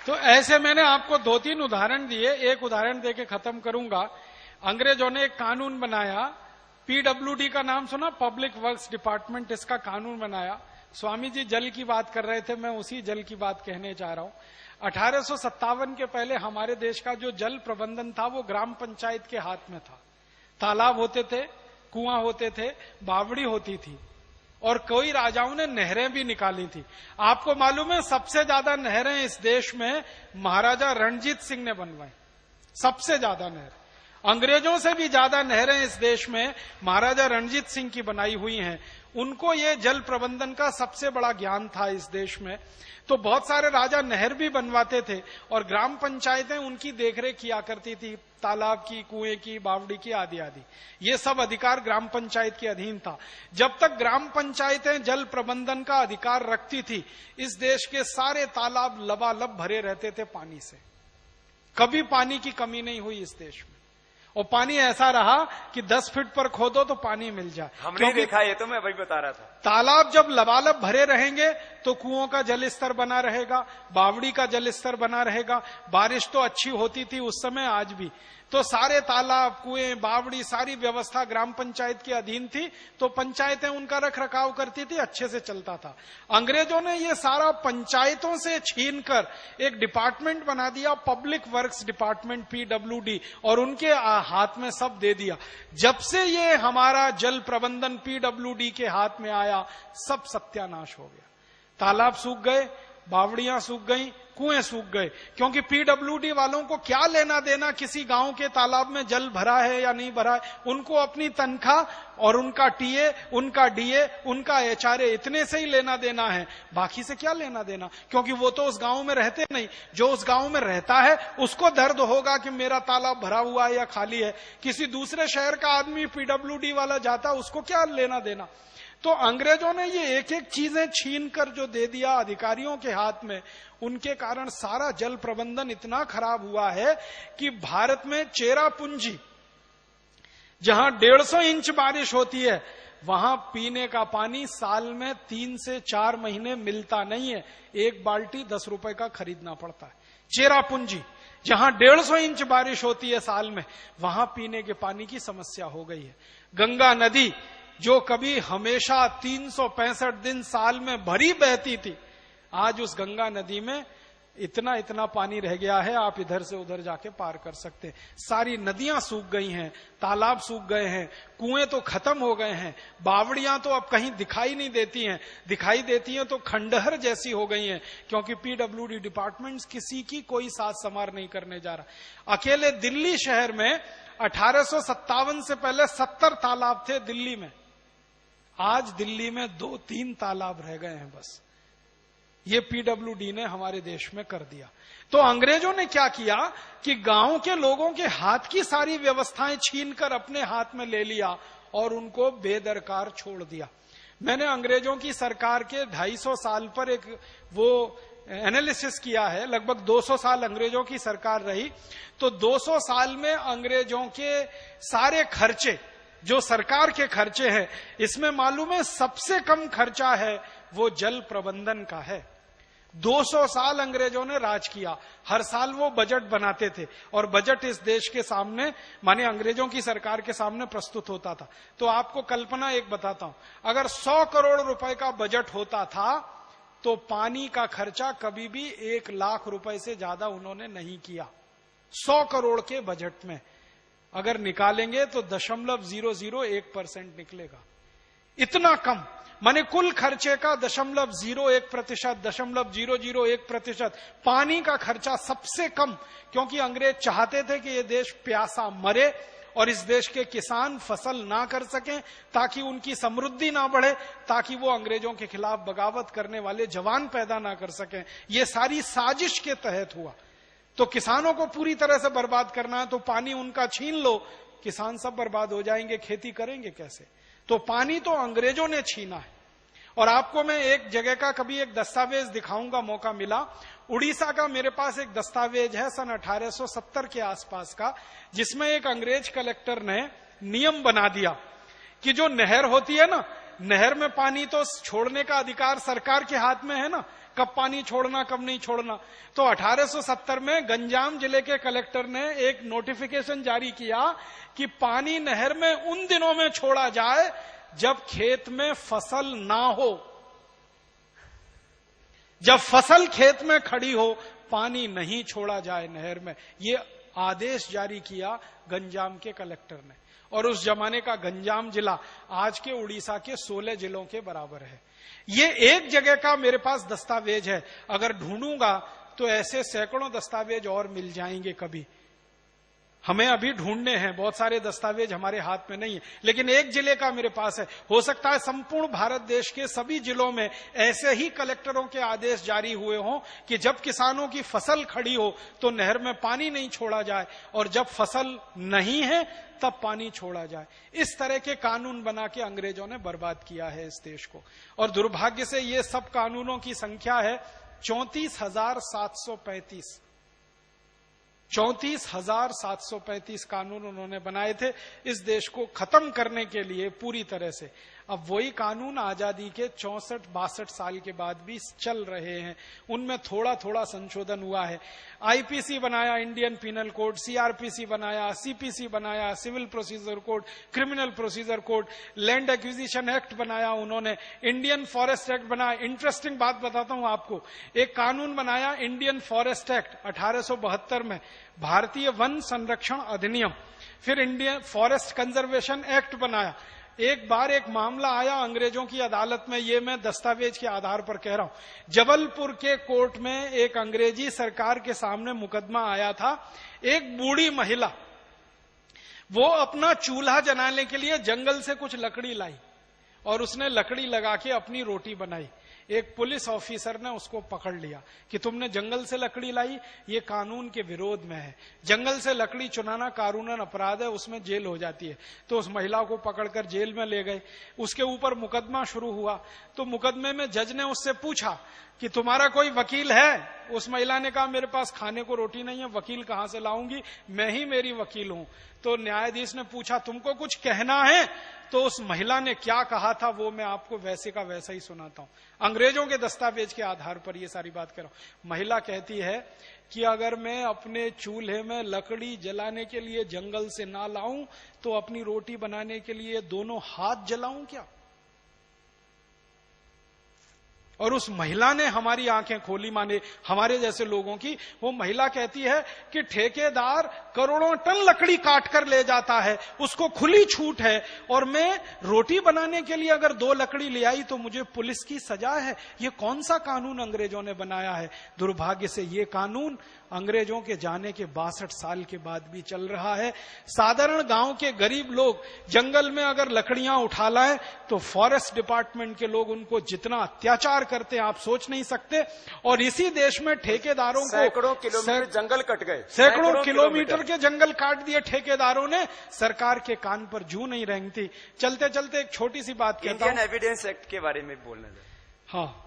तो ऐसे मैंने आपको 2-3 उदाहरण दिए। एक उदाहरण देके खत्म करूंगा। अंग्रेजों ने एक कानून बनाया, PWD का नाम सुना, पब्लिक वर्क्स डिपार्टमेंट, इसका कानून बनाया। स्वामी जी जल की बात कर रहे थे, मैं उसी जल की बात कहने जा रहा हूं। 1857 के पहले हमारे देश का जो जल प्रबंधन था वो ग्राम पंचायत के हाथ में था। तालाब होते थे, कुआं होते थे, बावड़ी होती थी और कई राजाओं ने नहरें भी निकाली थी। आपको मालूम है सबसे ज्यादा नहरें इस देश में महाराजा रणजीत सिंह ने बनवाई, सबसे ज्यादा नहरें। अंग्रेजों से भी ज्यादा नहरें इस देश में महाराजा रणजीत सिंह की बनाई हुई हैं। उनको ये जल प्रबंधन का सबसे बड़ा ज्ञान था इस देश में। तो बहुत सारे राजा नहर भी बनवाते थे और ग्राम पंचायतें उनकी देखरेख किया करती थी, तालाब की, कुएं की, बावड़ी की, आदि आदि। ये सब अधिकार ग्राम पंचायत के अधीन था। जब तक ग्राम पंचायतें जल प्रबंधन का अधिकार रखती थी, इस देश के सारे तालाब लबालब भरे रहते थे पानी से, कभी पानी की कमी नहीं हुई इस देश में। और पानी ऐसा रहा कि 10 फीट पर खोदो तो पानी मिल जाए। हमने देखा, ये तो मैं वही बता रहा था। तालाब जब लबालब भरे रहेंगे तो कुओं का जल स्तर बना रहेगा, बावड़ी का जल स्तर बना रहेगा। बारिश तो अच्छी होती थी उस समय, आज भी तो सारे तालाब, कुएं, बावड़ी, सारी व्यवस्था ग्राम पंचायत के अधीन थी, तो पंचायतें उनका रख रखाव करती थी, अच्छे से चलता था। अंग्रेजों ने ये सारा पंचायतों से छीनकर एक डिपार्टमेंट बना दिया, पब्लिक वर्क्स डिपार्टमेंट, PWD, और उनके हाथ में सब दे दिया। जब से ये हमारा जल प्रबंधन PWD के हाथ में आया, सब सत्यानाश हो गया। तालाब सूख गए, बावड़ियां सूख गई, कुएं सूख गए, क्योंकि PWD वालों को क्या लेना देना किसी गांव के तालाब में जल भरा है या नहीं भरा है। उनको अपनी तनख्वाह और उनका TA, उनका DA, उनका HRA, इतने से ही लेना देना है, बाकी से क्या लेना देना, क्योंकि वो तो उस गांव में रहते नहीं। जो उस गांव में रहता है उसको दर्द होगा कि मेरा तालाब भरा हुआ है या खाली है। किसी दूसरे शहर का आदमी PWD वाला जाता, उसको क्या लेना देना। तो अंग्रेजों ने ये एक एक चीजें छीन कर जो दे दिया अधिकारियों के हाथ में, उनके कारण सारा जल प्रबंधन इतना खराब हुआ है कि भारत में चेरापूंजी, जहां 150 इंच बारिश होती है, वहां पीने का पानी साल में 3 से 4 महीने मिलता नहीं है। 1 बाल्टी 10 रुपए का खरीदना पड़ता है। चेरापूंजी, जहां 150 इंच बारिश होती है साल में, वहां पीने के पानी की समस्या हो गई है। गंगा नदी, जो कभी हमेशा 365 दिन साल में भरी बहती थी, आज उस गंगा नदी में इतना इतना पानी रह गया है, आप इधर से उधर जाके पार कर सकते हैं। सारी नदियां सूख गई हैं, तालाब सूख गए हैं, कुएं तो खत्म हो गए हैं, बावड़ियां तो अब कहीं दिखाई नहीं देती हैं, दिखाई देती हैं तो खंडहर जैसी हो गई हैं, क्योंकि PWD डिपार्टमेंट्स किसी की कोई साथ समार नहीं करने जा रहा। अकेले दिल्ली शहर में 1857 से पहले 70 तालाब थे दिल्ली में, आज दिल्ली में 2-3 तालाब रह गए हैं बस। ये PWD ने हमारे देश में कर दिया। तो अंग्रेजों ने क्या किया कि गांव के लोगों के हाथ की सारी व्यवस्थाएं छीनकर अपने हाथ में ले लिया और उनको बेदरकार छोड़ दिया। मैंने अंग्रेजों की सरकार के 250 साल पर एक वो एनालिसिस किया है। लगभग 200 साल अंग्रेजों की सरकार रही, तो 200 साल में अंग्रेजों के सारे खर्चे, जो सरकार के खर्चे हैं, इसमें मालूम है सबसे कम खर्चा है वो जल प्रबंधन का है। 200 साल अंग्रेजों ने राज किया, हर साल वो बजट बनाते थे और बजट इस देश के सामने, माने अंग्रेजों की सरकार के सामने प्रस्तुत होता था। तो आपको कल्पना एक बताता हूं, अगर 100 करोड़ रुपए का बजट होता था तो पानी का खर्चा कभी भी 1 लाख रुपए से ज्यादा उन्होंने नहीं किया। 100 करोड़ के बजट में अगर निकालेंगे तो 0.001% निकलेगा, इतना कम। माने कुल खर्चे का 0.01%, 0.001% पानी का खर्चा सबसे कम, क्योंकि अंग्रेज चाहते थे कि ये देश प्यासा मरे और इस देश के किसान फसल ना कर सकें, ताकि उनकी समृद्धि ना बढ़े, ताकि वो अंग्रेजों के खिलाफ बगावत करने वाले जवान पैदा ना कर सकें। ये सारी साजिश के तहत हुआ। तो किसानों को पूरी तरह से बर्बाद करना है तो पानी उनका छीन लो, किसान सब बर्बाद हो जाएंगे, खेती करेंगे कैसे। तो पानी तो अंग्रेजों ने छीना है। और आपको मैं एक जगह का कभी एक दस्तावेज दिखाऊंगा, मौका मिला। उड़ीसा का मेरे पास एक दस्तावेज है सन 1870 के आसपास का, जिसमें एक अंग्रेज कलेक्टर ने नियम बना दिया कि जो नहर होती है ना, नहर में पानी तो छोड़ने का अधिकार सरकार के हाथ में है ना, कब पानी छोड़ना कब नहीं छोड़ना। तो 1870 में गंजाम जिले के कलेक्टर ने एक नोटिफिकेशन जारी किया कि पानी नहर में उन दिनों में छोड़ा जाए जब खेत में फसल ना हो, जब फसल खेत में खड़ी हो पानी नहीं छोड़ा जाए नहर में। ये आदेश जारी किया गंजाम के कलेक्टर ने। और उस जमाने का गंजाम जिला आज के उड़ीसा के 16 जिलों के बराबर है। ये एक जगह का मेरे पास दस्तावेज है, अगर ढूंढूंगा तो ऐसे सैकड़ों दस्तावेज और मिल जाएंगे। कभी हमें अभी ढूंढने हैं, बहुत सारे दस्तावेज हमारे हाथ में नहीं है, लेकिन एक जिले का मेरे पास है। हो सकता है संपूर्ण भारत देश के सभी जिलों में ऐसे ही कलेक्टरों के आदेश जारी हुए हों कि जब किसानों की फसल खड़ी हो तो नहर में पानी नहीं छोड़ा जाए, और जब फसल नहीं है तब पानी छोड़ा जाए। इस तरह के कानून बना के अंग्रेजों ने बर्बाद किया है इस देश को। और दुर्भाग्य से ये सब कानूनों की संख्या है 34,735। 34,735 कानून उन्होंने बनाए थे इस देश को खत्म करने के लिए पूरी तरह से। अब वही कानून आजादी के 64-62 साल के बाद भी चल रहे हैं, उनमें थोड़ा थोड़ा संशोधन हुआ है। आईपीसी बनाया, इंडियन पिनल कोड, सीआरपीसी बनाया, सीपीसी बनाया, civil procedure code, criminal procedure code, land acquisition act बनाया उन्होंने, इंडियन फॉरेस्ट एक्ट बनाया। इंटरेस्टिंग बात बताता हूं आपको, एक कानून बनाया इंडियन फॉरेस्ट एक्ट 1872 में, भारतीय वन संरक्षण अधिनियम। फिर इंडियन फॉरेस्ट कंजर्वेशन एक्ट बनाया। एक बार एक मामला आया अंग्रेजों की अदालत में, ये मैं दस्तावेज के आधार पर कह रहा हूं। जबलपुर के कोर्ट में एक अंग्रेजी सरकार के सामने मुकदमा आया था। एक बूढ़ी महिला वो अपना चूल्हा जलाने के लिए जंगल से कुछ लकड़ी लाई और उसने लकड़ी लगा के अपनी रोटी बनाई। एक पुलिस ऑफिसर ने उसको पकड़ लिया कि तुमने जंगल से लकड़ी लाई, ये कानून के विरोध में है, जंगल से लकड़ी चुनाना कानूनन अपराध है, उसमें जेल हो जाती है। तो उस महिला को पकड़कर जेल में ले गए। उसके ऊपर मुकदमा शुरू हुआ। तो मुकदमे में जज ने उससे पूछा कि तुम्हारा कोई वकील है? उस महिला ने कहा मेरे पास खाने को रोटी नहीं है, वकील कहां से लाऊंगी, मैं ही मेरी वकील हूं। तो न्यायाधीश ने पूछा तुमको कुछ कहना है? तो उस महिला ने क्या कहा था वो मैं आपको वैसे का वैसा ही सुनाता हूं। अंग्रेजों के दस्तावेज के आधार पर ये सारी बात कर रहा हूं। महिला कहती है कि अगर मैं अपने चूल्हे में लकड़ी जलाने के लिए जंगल से ना लाऊं तो अपनी रोटी बनाने के लिए दोनों हाथ जलाऊं क्या? और उस महिला ने हमारी आंखें खोली, माने हमारे जैसे लोगों की। वो महिला कहती है कि ठेकेदार करोड़ों टन लकड़ी काट कर ले जाता है, उसको खुली छूट है, और मैं रोटी बनाने के लिए अगर 2 लकड़ी ले आई तो मुझे पुलिस की सजा है। ये कौन सा कानून अंग्रेजों ने बनाया है? दुर्भाग्य से ये कानून अंग्रेजों के जाने के 62 साल के बाद भी चल रहा है। साधारण गांव के गरीब लोग जंगल में अगर लकड़ियां उठा लाएं तो फॉरेस्ट डिपार्टमेंट के लोग उनको जितना अत्याचार करते हैं आप सोच नहीं सकते। और इसी देश में ठेकेदारों को सैकड़ों किलोमीटर जंगल कट गए, सैकड़ों किलोमीटर के जंगल काट दिए ठेकेदारों ने। सरकार के कान पर जू नहीं रेंगती। चलते चलते एक छोटी सी बात कहता हूं, इंडियन एविडेंस एक्ट के बारे में बोलना है। हाँ,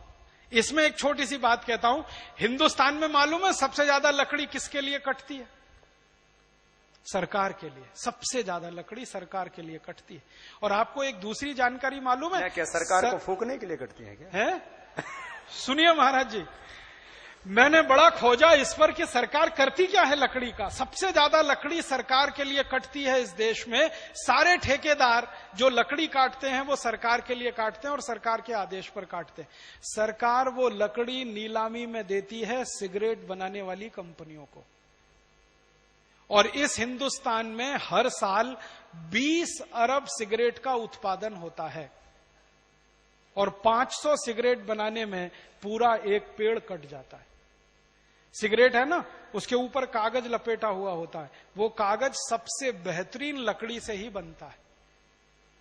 इसमें एक छोटी सी बात कहता हूं। हिंदुस्तान में मालूम है सबसे ज्यादा लकड़ी किसके लिए कटती है? सरकार के लिए। सबसे ज्यादा लकड़ी सरकार के लिए कटती है। और आपको एक दूसरी जानकारी मालूम है? क्या सरकार को फूकने के लिए कटती है क्या? है? सुनिए महाराज जी, मैंने बड़ा खोजा इस पर कि सरकार करती क्या है लकड़ी का। सबसे ज्यादा लकड़ी सरकार के लिए कटती है इस देश में। सारे ठेकेदार जो लकड़ी काटते हैं वो सरकार के लिए काटते हैं और सरकार के आदेश पर काटते हैं। सरकार वो लकड़ी नीलामी में देती है सिगरेट बनाने वाली कंपनियों को। और इस हिंदुस्तान में हर साल 20 अरब सिगरेट का उत्पादन होता है और 500 सिगरेट बनाने में पूरा एक पेड़ कट जाता है। सिगरेट है ना, उसके ऊपर कागज लपेटा हुआ होता है। वो कागज सबसे बेहतरीन लकड़ी से ही बनता है,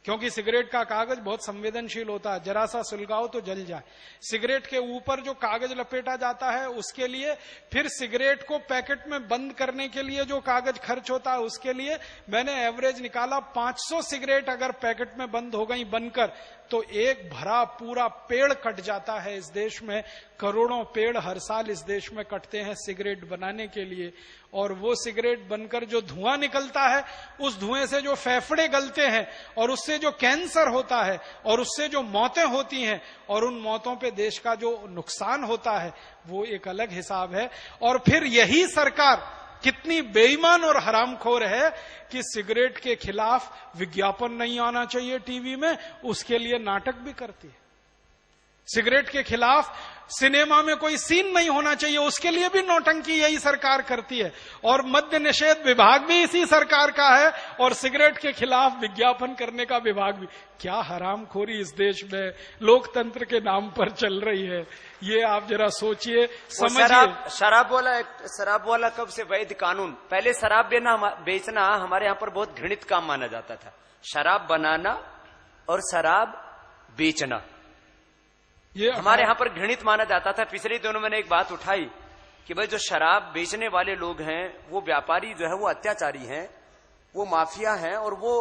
क्योंकि सिगरेट का कागज बहुत संवेदनशील होता है, जरा सा सुलगाओ तो जल जाए। सिगरेट के ऊपर जो कागज लपेटा जाता है उसके लिए, फिर सिगरेट को पैकेट में बंद करने के लिए जो कागज खर्च होता है उसके लिए, मैंने एवरेज निकाला 500 सिगरेट अगर पैकेट में बंद हो गई बनकर तो एक भरा पूरा पेड़ कट जाता है इस देश में। करोड़ों पेड़ हर साल इस देश में कटते हैं सिगरेट बनाने के लिए। और वो सिगरेट बनकर जो धुआं निकलता है, उस धुएं से जो फेफड़े गलते हैं और उससे जो कैंसर होता है और उससे जो मौतें होती हैं और उन मौतों पे देश का जो नुकसान होता है वो एक अलग हिसाब है। और फिर यही सरकार कितनी बेईमान और हरामखोर है कि सिगरेट के खिलाफ विज्ञापन नहीं आना चाहिए टीवी में, उसके लिए नाटक भी करती है। सिगरेट के खिलाफ सिनेमा में कोई सीन नहीं होना चाहिए, उसके लिए भी नौटंकी यही सरकार करती है। और मद्य निषेध विभाग भी इसी सरकार का है और सिगरेट के खिलाफ विज्ञापन करने का विभाग भी। क्या हरामखोरी इस देश में लोकतंत्र के नाम पर चल रही है, ये आप जरा सोचिए, समझिए। शराब वाला कब से वैध कानून? पहले शराब बेचना हमारे यहाँ पर बहुत घृणित काम माना जाता था। शराब बनाना और शराब बेचना ये हमारे यहाँ पर घृणित माना जाता था। पिछले दिनों मैंने एक बात उठाई कि भाई जो शराब बेचने वाले लोग हैं वो व्यापारी जो है वो अत्याचारी हैं, वो माफिया हैं और वो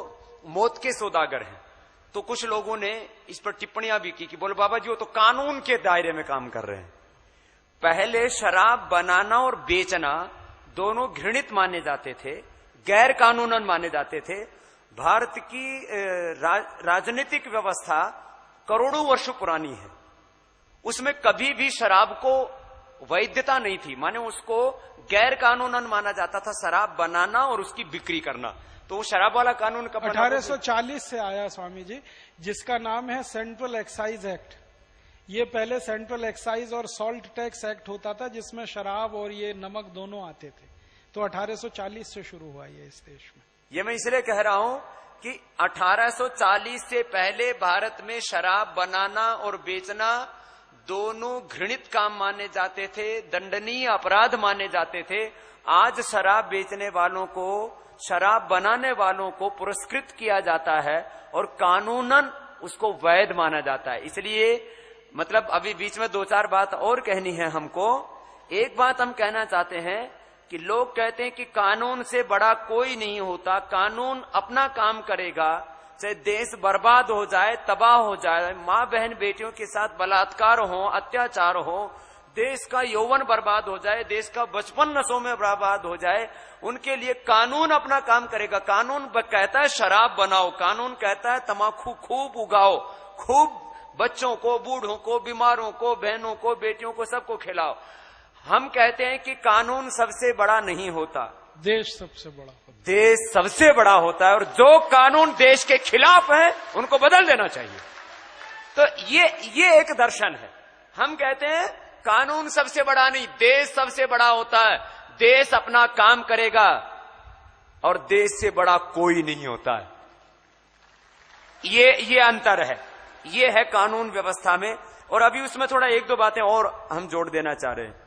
मौत के सौदागर हैं। तो कुछ लोगों ने इस पर टिप्पणियां भी की कि बोले बाबा जी वो तो कानून के दायरे में काम कर रहे हैं। पहले शराब बनाना और बेचना दोनों घृणित माने जाते थे, गैर कानूनन माने जाते थे। भारत की राजनीतिक व्यवस्था करोड़ों वर्ष पुरानी है, उसमें कभी भी शराब को वैधता नहीं थी, माने उसको गैर कानूनन माना जाता था शराब बनाना और उसकी बिक्री करना। तो वो शराब वाला कानून कब 1840 से आया स्वामी जी, जिसका नाम है सेंट्रल एक्साइज एक्ट। ये पहले सेंट्रल एक्साइज और सॉल्ट टैक्स एक्ट होता था, जिसमें शराब और ये नमक दोनों आते थे। तो 1840 से शुरू हुआ ये इस देश में। ये मैं इसलिए कह रहा हूं कि 1840 से पहले भारत में शराब बनाना और बेचना दोनों घृणित काम माने जाते थे, दंडनीय अपराध माने जाते थे। आज शराब बेचने वालों को, शराब बनाने वालों को पुरस्कृत किया जाता है और कानूनन उसको वैध माना जाता है। इसलिए मतलब अभी बीच में 2-4 बात और कहनी है हमको। एक बात हम कहना चाहते हैं कि लोग कहते हैं कि कानून से बड़ा कोई नहीं होता, कानून अपना काम करेगा, चाहे देश बर्बाद हो जाए, तबाह हो जाए, माँ बहन बेटियों के साथ बलात्कार हो, अत्याचार हो, देश का यौवन बर्बाद हो जाए, देश का बचपन नशों में बर्बाद हो जाए, उनके लिए कानून अपना काम करेगा। कानून कहता है शराब बनाओ, कानून कहता है तम्बाकू खूब उगाओ, खूब बच्चों को, बूढ़ों को, बीमारों को, बहनों को, बेटियों को, सबको खिलाओ। हम कहते हैं कि कानून सबसे बड़ा नहीं होता, देश सबसे बड़ा होता है। देश सबसे बड़ा होता है, और जो कानून देश के खिलाफ है उनको बदल देना चाहिए। तो ये एक दर्शन है। हम कहते हैं कानून सबसे बड़ा नहीं, देश सबसे बड़ा होता है। देश अपना काम करेगा और देश से बड़ा कोई नहीं होता है। ये अंतर है, ये है कानून व्यवस्था में। और अभी उसमें थोड़ा 1-2 बातें और हम जोड़ देना चाह रहे हैं।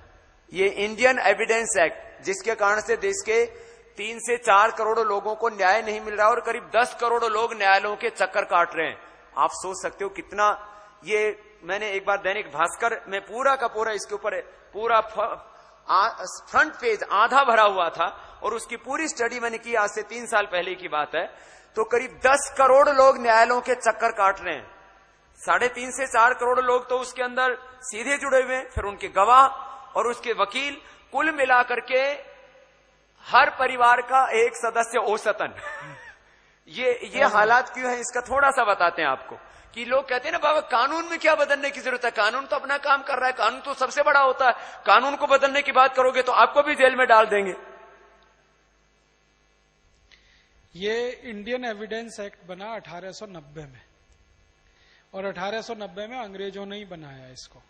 ये इंडियन एविडेंस एक्ट, जिसके कारण से देश के 3 से 4 करोड़ लोगों को न्याय नहीं मिल रहा और करीब 10 करोड़ लोग न्यायालयों के चक्कर काट रहे हैं। आप सोच सकते हो कितना। ये मैंने एक बार दैनिक भास्कर में पूरा का पूरा इसके ऊपर पूरा फ्रंट पेज आधा भरा हुआ था, और उसकी पूरी स्टडी मैंने की, आज से 3 साल पहले की बात है। तो करीब 10 करोड़ लोग न्यायालयों के चक्कर काट रहे हैं। 3.5 से 4 करोड़ लोग तो उसके अंदर सीधे जुड़े हुए हैं, फिर उनके गवाह और उसके वकील, कुल मिलाकर के हर परिवार का एक सदस्य औसतन। ये हालात क्यों है, इसका थोड़ा सा बताते हैं आपको। कि लोग कहते हैं ना बाबा कानून में क्या बदलने की जरूरत है, कानून तो अपना काम कर रहा है, कानून तो सबसे बड़ा होता है, कानून को बदलने की बात करोगे तो आपको भी जेल में डाल देंगे। ये इंडियन एविडेंस एक्ट बना 1890 में, और 1890 में अंग्रेजों ने ही बनाया इसको।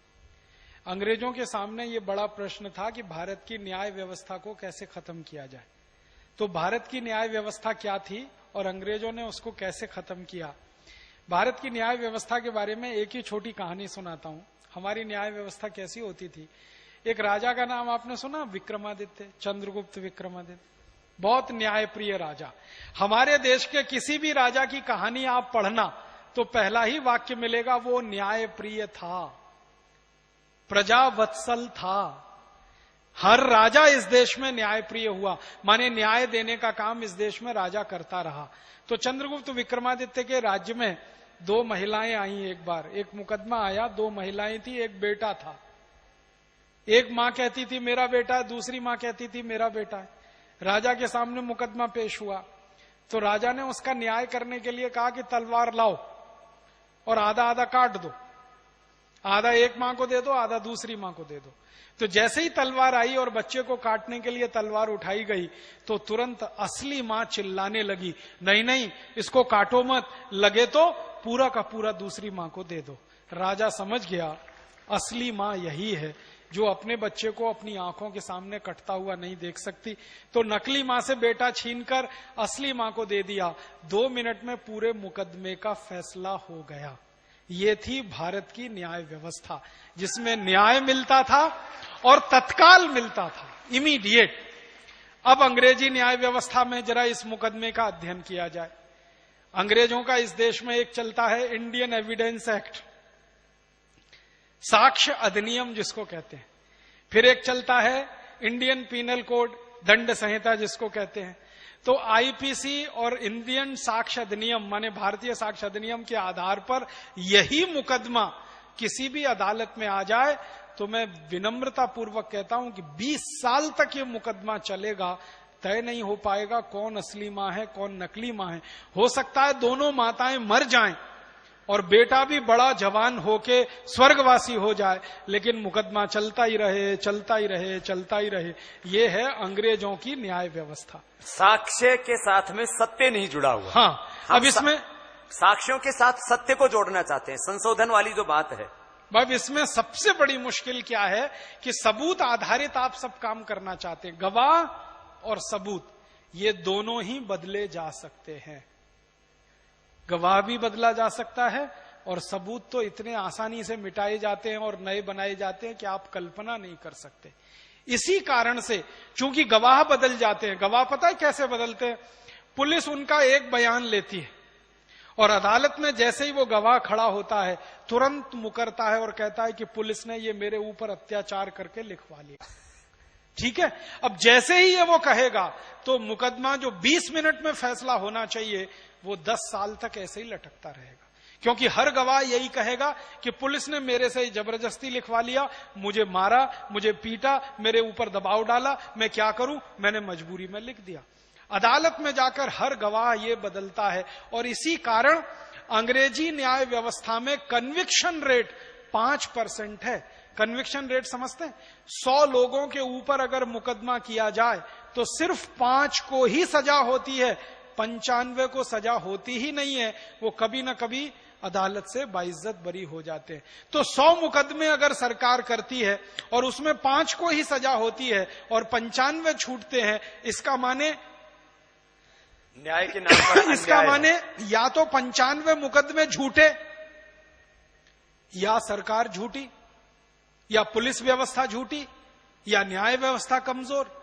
अंग्रेजों के सामने ये बड़ा प्रश्न था कि भारत की न्याय व्यवस्था को कैसे खत्म किया जाए। तो भारत की न्याय व्यवस्था क्या थी और अंग्रेजों ने उसको कैसे खत्म किया। भारत की न्याय व्यवस्था के बारे में एक ही छोटी कहानी सुनाता हूं। हमारी न्याय व्यवस्था कैसी होती थी। एक राजा का नाम आपने सुना, विक्रमादित्य, चंद्रगुप्त विक्रमादित्य, बहुत न्यायप्रिय राजा। हमारे देश के किसी भी राजा की कहानी आप पढ़ना तो पहला ही वाक्य मिलेगा, वो न्यायप्रिय था, प्रजावत्सल था। हर राजा इस देश में न्यायप्रिय हुआ, माने न्याय देने का काम इस देश में राजा करता रहा। तो चंद्रगुप्त विक्रमादित्य के राज्य में 2 महिलाएं आई। एक बार एक मुकदमा आया, 2 महिलाएं थी, एक बेटा था। एक मां कहती थी मेरा बेटा है, दूसरी मां कहती थी मेरा बेटा है। राजा के सामने मुकदमा पेश हुआ तो राजा ने उसका न्याय करने के लिए कहा कि तलवार लाओ और आधा आधा काट दो, आधा एक मां को दे दो, आधा दूसरी मां को दे दो। तो जैसे ही तलवार आई और बच्चे को काटने के लिए तलवार उठाई गई तो तुरंत असली मां चिल्लाने लगी, नहीं नहीं इसको काटो मत, लगे तो पूरा का पूरा दूसरी मां को दे दो। राजा समझ गया असली मां यही है जो अपने बच्चे को अपनी आंखों के सामने कटता हुआ नहीं देख सकती। तो नकली मां से बेटा छीनकर असली मां को दे दिया। 2 मिनट में पूरे मुकदमे का फैसला हो गया। ये थी भारत की न्याय व्यवस्था, जिसमें न्याय मिलता था और तत्काल मिलता था, इमीडिएट। अब अंग्रेजी न्याय व्यवस्था में जरा इस मुकदमे का अध्ययन किया जाए। अंग्रेजों का इस देश में एक चलता है इंडियन एविडेंस एक्ट, साक्ष्य अधिनियम जिसको कहते हैं। फिर एक चलता है इंडियन पीनल कोड, दंड संहिता जिसको कहते हैं। तो आईपीसी और इंडियन साक्ष्य अधिनियम माने भारतीय साक्ष्य अधिनियम के आधार पर यही मुकदमा किसी भी अदालत में आ जाए तो मैं विनम्रता पूर्वक कहता हूं कि 20 साल तक ये मुकदमा चलेगा, तय नहीं हो पाएगा कौन असली मां है कौन नकली मां है। हो सकता है दोनों माताएं मर जाएं और बेटा भी बड़ा जवान होके स्वर्गवासी हो जाए, लेकिन मुकदमा चलता ही रहे चलता ही रहे चलता ही रहे। ये है अंग्रेजों की न्याय व्यवस्था। साक्ष्य के साथ में सत्य नहीं जुड़ा हुआ। हाँ, अब इसमें साक्ष्यों के साथ सत्य को जोड़ना चाहते हैं, संशोधन वाली जो बात है। अब इसमें सबसे बड़ी मुश्किल क्या है कि सबूत आधारित आप सब काम करना चाहते हैं। गवाह और सबूत ये दोनों ही बदले जा सकते हैं। गवाह भी बदला जा सकता है और सबूत तो इतने आसानी से मिटाए जाते हैं और नए बनाए जाते हैं कि आप कल्पना नहीं कर सकते। इसी कारण से चूंकि गवाह बदल जाते हैं, गवाह पता है कैसे बदलते हैं? पुलिस उनका एक बयान लेती है और अदालत में जैसे ही वो गवाह खड़ा होता है तुरंत मुकरता है और कहता है कि पुलिस ने ये मेरे ऊपर अत्याचार करके लिखवा लिया। ठीक है, अब जैसे ही ये वो कहेगा तो मुकदमा जो 20 मिनट में फैसला होना चाहिए वो 10 साल तक ऐसे ही लटकता रहेगा, क्योंकि हर गवाह यही कहेगा कि पुलिस ने मेरे से जबरदस्ती लिखवा लिया, मुझे मारा, मुझे पीटा, मेरे ऊपर दबाव डाला, मैं क्या करूं, मैंने मजबूरी में लिख दिया। अदालत में जाकर हर गवाह ये बदलता है और इसी कारण अंग्रेजी न्याय व्यवस्था में कन्विक्शन रेट 5% है। कन्विक्शन रेट समझते हैं? 100 लोगों के ऊपर अगर मुकदमा किया जाए तो सिर्फ 5 को ही सजा होती है, 95 को सजा होती ही नहीं है। वो कभी ना कभी अदालत से बाइज्जत बरी हो जाते हैं। तो 100 मुकदमे अगर सरकार करती है और उसमें 5 को ही सजा होती है और 95 छूटते हैं, इसका माने न्याय के नाम पर इसका माने या तो 95 मुकदमे झूठे, या सरकार झूठी, या पुलिस व्यवस्था झूठी, या न्याय व्यवस्था कमजोर।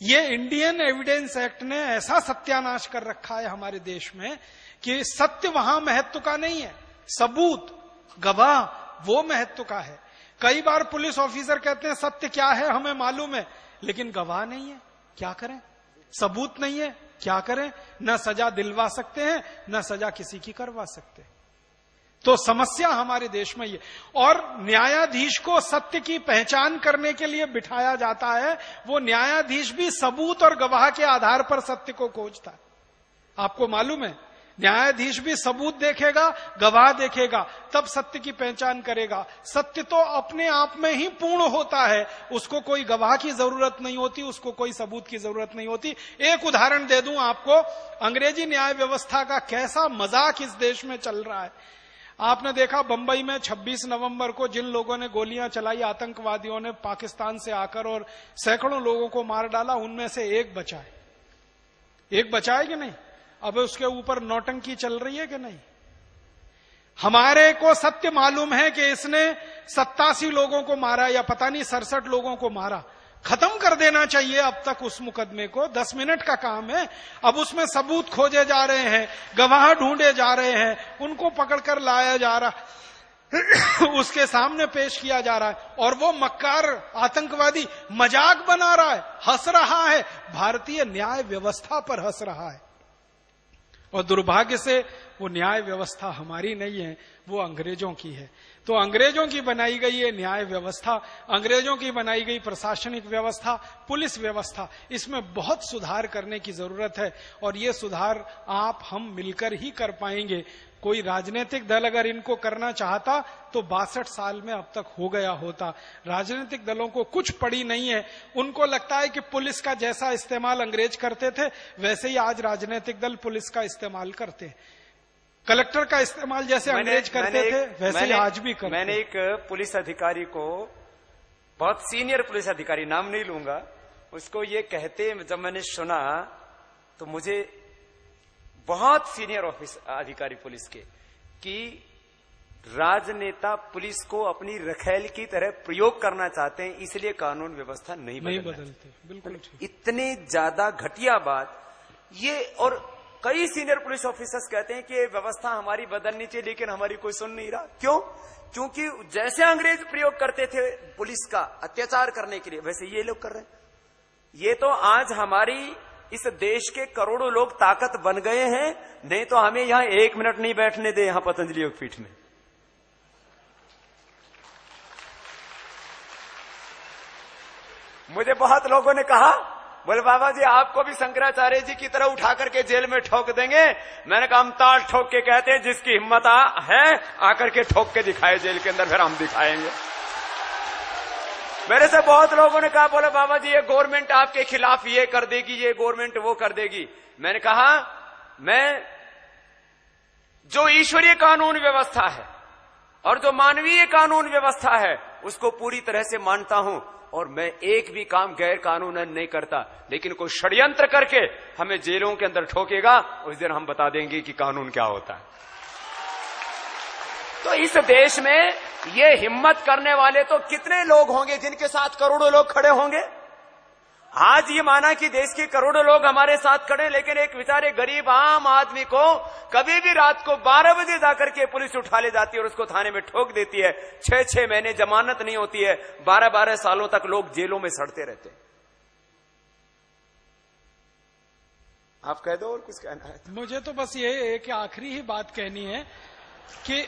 ये इंडियन एविडेंस एक्ट ने ऐसा सत्यानाश कर रखा है हमारे देश में कि सत्य वहां महत्व का नहीं है, सबूत गवाह वो महत्व का है। कई बार पुलिस ऑफिसर कहते हैं सत्य क्या है हमें मालूम है, लेकिन गवाह नहीं है, क्या करें? सबूत नहीं है, क्या करें? न सजा दिलवा सकते हैं न सजा किसी की करवा सकते। तो समस्या हमारे देश में ये, और न्यायाधीश को सत्य की पहचान करने के लिए बिठाया जाता है। वो न्यायाधीश भी सबूत और गवाह के आधार पर सत्य को खोजता है। आपको मालूम है, न्यायाधीश भी सबूत देखेगा, गवाह देखेगा, तब सत्य की पहचान करेगा। सत्य तो अपने आप में ही पूर्ण होता है, उसको कोई गवाह की जरूरत नहीं होती, उसको कोई सबूत की जरूरत नहीं होती। एक उदाहरण दे दूं आपको, अंग्रेजी न्याय व्यवस्था का कैसा मजाक इस देश में चल रहा है। आपने देखा बंबई में 26 नवंबर को जिन लोगों ने गोलियां चलाई, आतंकवादियों ने पाकिस्तान से आकर और सैकड़ों लोगों को मार डाला, उनमें से एक बचा है। एक बचा है कि नहीं? अब उसके ऊपर नौटंकी चल रही है कि नहीं? हमारे को सत्य मालूम है कि इसने 87 लोगों को मारा या पता नहीं 67 लोगों को मारा। खत्म कर देना चाहिए अब तक उस मुकदमे को, 10 मिनट का काम है। अब उसमें सबूत खोजे जा रहे हैं, गवाह ढूंढे जा रहे हैं, उनको पकड़कर लाया जा रहा उसके सामने पेश किया जा रहा है, और वो मक्कार आतंकवादी मजाक बना रहा है, हंस रहा है, भारतीय न्याय व्यवस्था पर हंस रहा है। और दुर्भाग्य से वो न्याय व्यवस्था हमारी नहीं है, वो अंग्रेजों की है। तो अंग्रेजों की बनाई गई ये न्याय व्यवस्था, अंग्रेजों की बनाई गई प्रशासनिक व्यवस्था, पुलिस व्यवस्था, इसमें बहुत सुधार करने की जरूरत है। और ये सुधार आप हम मिलकर ही कर पाएंगे। कोई राजनीतिक दल अगर इनको करना चाहता तो 62 साल में अब तक हो गया होता। राजनीतिक दलों को कुछ पड़ी नहीं है, उनको लगता है कि पुलिस का जैसा इस्तेमाल अंग्रेज करते थे वैसे ही आज राजनीतिक दल पुलिस का इस्तेमाल करते हैं। कलेक्टर का इस्तेमाल जैसे अंग्रेज करते थे वैसे ही आज भी करते। मैंने एक पुलिस अधिकारी को, बहुत सीनियर पुलिस अधिकारी, नाम नहीं लूंगा, उसको ये कहते जब मैंने सुना तो मुझे, बहुत सीनियर ऑफिस अधिकारी पुलिस के, कि राजनेता पुलिस को अपनी रखैल की तरह प्रयोग करना चाहते हैं, इसलिए कानून व्यवस्था नहीं बदलते। बिल्कुल इतने ज्यादा घटिया बात ये। और कई सीनियर पुलिस ऑफिसर्स कहते हैं कि ये व्यवस्था हमारी बदलनी चाहिए, लेकिन हमारी कोई सुन नहीं रहा। क्यों? क्योंकि जैसे अंग्रेज प्रयोग करते थे पुलिस का अत्याचार करने के लिए, वैसे ये लोग कर रहे हैं। ये तो आज हमारी इस देश के करोड़ों लोग ताकत बन गए हैं, नहीं तो हमें यहां 1 मिनट नहीं बैठने दे, यहां पतंजलि योगपीठ में। मुझे बहुत लोगों ने कहा, बोले बाबा जी आपको भी शंकराचार्य जी की तरह उठा करके जेल में ठोक देंगे। मैंने कहा हम ताल ठोक के कहते हैं, जिसकी हिम्मत है आकर के ठोक के दिखाए जेल के अंदर, फिर हम दिखाएंगे। मेरे से बहुत लोगों ने कहा, बोले बाबा जी ये गवर्नमेंट आपके खिलाफ ये कर देगी, ये गवर्नमेंट वो कर देगी। मैंने कहा मैं जो ईश्वरीय कानून व्यवस्था है और जो मानवीय कानून व्यवस्था है उसको पूरी तरह से मानता हूं, और मैं एक भी काम गैर कानूनन नहीं करता। लेकिन कोई षड्यंत्र करके हमें जेलों के अंदर ठोकेगा, उस दिन हम बता देंगे कि कानून क्या होता है। तो इस देश में ये हिम्मत करने वाले तो कितने लोग होंगे जिनके साथ करोड़ों लोग खड़े होंगे। आज ये माना कि देश के करोड़ों लोग हमारे साथ खड़े, लेकिन एक बेचारे गरीब आम आदमी को कभी भी रात को 12 बजे जाकर के पुलिस उठा ले जाती है और उसको थाने में ठोक देती है। 6-6 महीने जमानत नहीं होती है, 12-12 सालों तक लोग जेलों में सड़ते रहते हैं। आप कह दो और कुछ कहना है? मुझे तो बस ये एक आखिरी ही बात कहनी है कि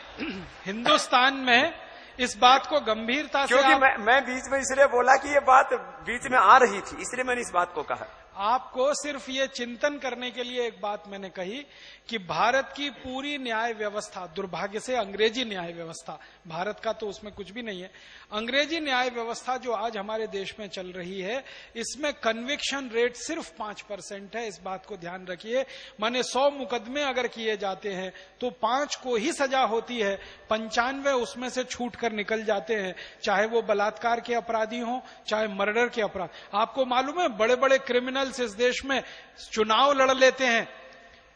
हिंदुस्तान में इस बात को गंभीरता से, क्योंकि मैं बीच में इसलिए बोला कि ये बात बीच में आ रही थी, इसलिए मैंने इस बात को कहा। आपको सिर्फ ये चिंतन करने के लिए एक बात मैंने कही कि भारत की पूरी न्याय व्यवस्था, दुर्भाग्य से अंग्रेजी न्याय व्यवस्था, भारत का तो उसमें कुछ भी नहीं है, अंग्रेजी न्याय व्यवस्था जो आज हमारे देश में चल रही है, इसमें कन्विक्शन रेट सिर्फ 5% है। इस बात को ध्यान रखिए। माने 100 मुकदमे अगर किए जाते हैं तो 5 को ही सजा होती है, 95 उसमें से छूट कर निकल जाते हैं, चाहे वो बलात्कार के अपराधी हों, चाहे मर्डर के अपराध। आपको मालूम है बड़े बड़े क्रिमिनल्स इस देश में चुनाव लड़ लेते हैं,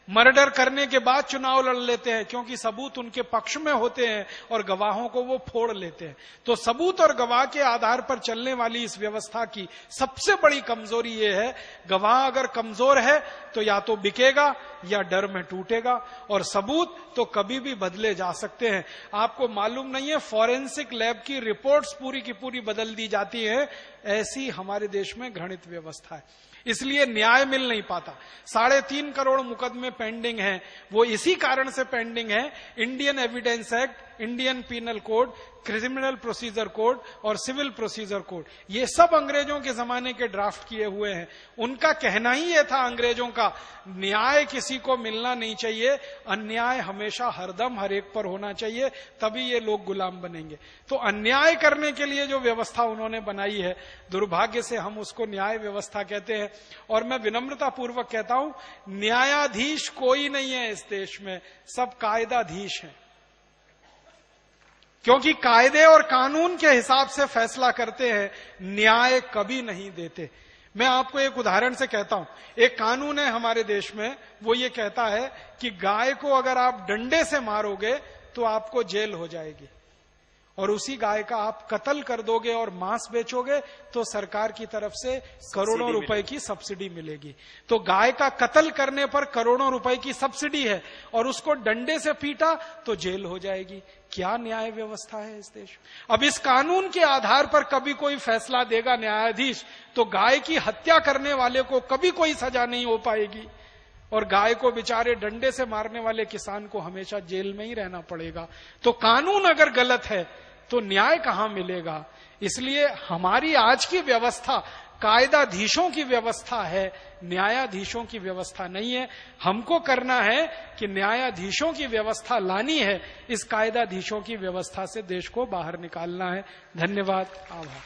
मर्डर करने के बाद चुनाव लड़ लेते हैं, क्योंकि सबूत उनके पक्ष में होते हैं और गवाहों को वो फोड़ लेते हैं। तो सबूत और गवाह के आधार पर चलने वाली इस व्यवस्था की सबसे बड़ी कमजोरी ये है, गवाह अगर कमजोर है तो या तो बिकेगा या डर में टूटेगा, और सबूत तो कभी भी बदले जा सकते हैं। आपको मालूम नहीं है, फॉरेंसिक लैब की रिपोर्ट्स पूरी की पूरी बदल दी जाती है। ऐसी हमारे देश में घृणित व्यवस्था है, इसलिए न्याय मिल नहीं पाता। 3.5 करोड़ मुकदमे पेंडिंग हैं, वो इसी कारण से पेंडिंग है। Indian evidence act, Indian penal code, criminal procedure code और सिविल प्रोसीजर कोड, ये सब अंग्रेजों के जमाने के ड्राफ्ट किए हुए हैं। उनका कहना ही ये था अंग्रेजों का, न्याय किसी को मिलना नहीं चाहिए, अन्याय हमेशा हरदम हर एक पर होना चाहिए, तभी ये लोग गुलाम बनेंगे। तो अन्याय करने के लिए जो व्यवस्था उन्होंने बनाई है, दुर्भाग्य से हम उसको न्याय व्यवस्था कहते हैं। और मैं विनम्रता पूर्वक कहता हूं, न्यायाधीश कोई नहीं है इस देश में, सब कायदाधीश हैं, क्योंकि कायदे और कानून के हिसाब से फैसला करते हैं, न्याय कभी नहीं देते। मैं आपको एक उदाहरण से कहता हूं, एक कानून है हमारे देश में, वो ये कहता है कि गाय को अगर आप डंडे से मारोगे तो आपको जेल हो जाएगी, और उसी गाय का आप कत्ल कर दोगे और मांस बेचोगे तो सरकार की तरफ से करोड़ों रुपए की सब्सिडी मिलेगी। तो गाय का कत्ल करने पर करोड़ों रुपए की सब्सिडी है, और उसको डंडे से पीटा तो जेल हो जाएगी। क्या न्याय व्यवस्था है इस देश में? अब इस कानून के आधार पर कभी कोई फैसला देगा न्यायाधीश, तो गाय की हत्या करने वाले को कभी कोई सजा नहीं हो पाएगी, और गाय को बेचारे डंडे से मारने वाले किसान को हमेशा जेल में ही रहना पड़ेगा। तो कानून अगर गलत है तो न्याय कहां मिलेगा? इसलिए हमारी आज की व्यवस्था कायदाधीशों की व्यवस्था है, न्यायाधीशों की व्यवस्था नहीं है। हमको करना है कि न्यायाधीशों की व्यवस्था लानी है, इस कायदाधीशों की व्यवस्था से देश को बाहर निकालना है। धन्यवाद, आभार।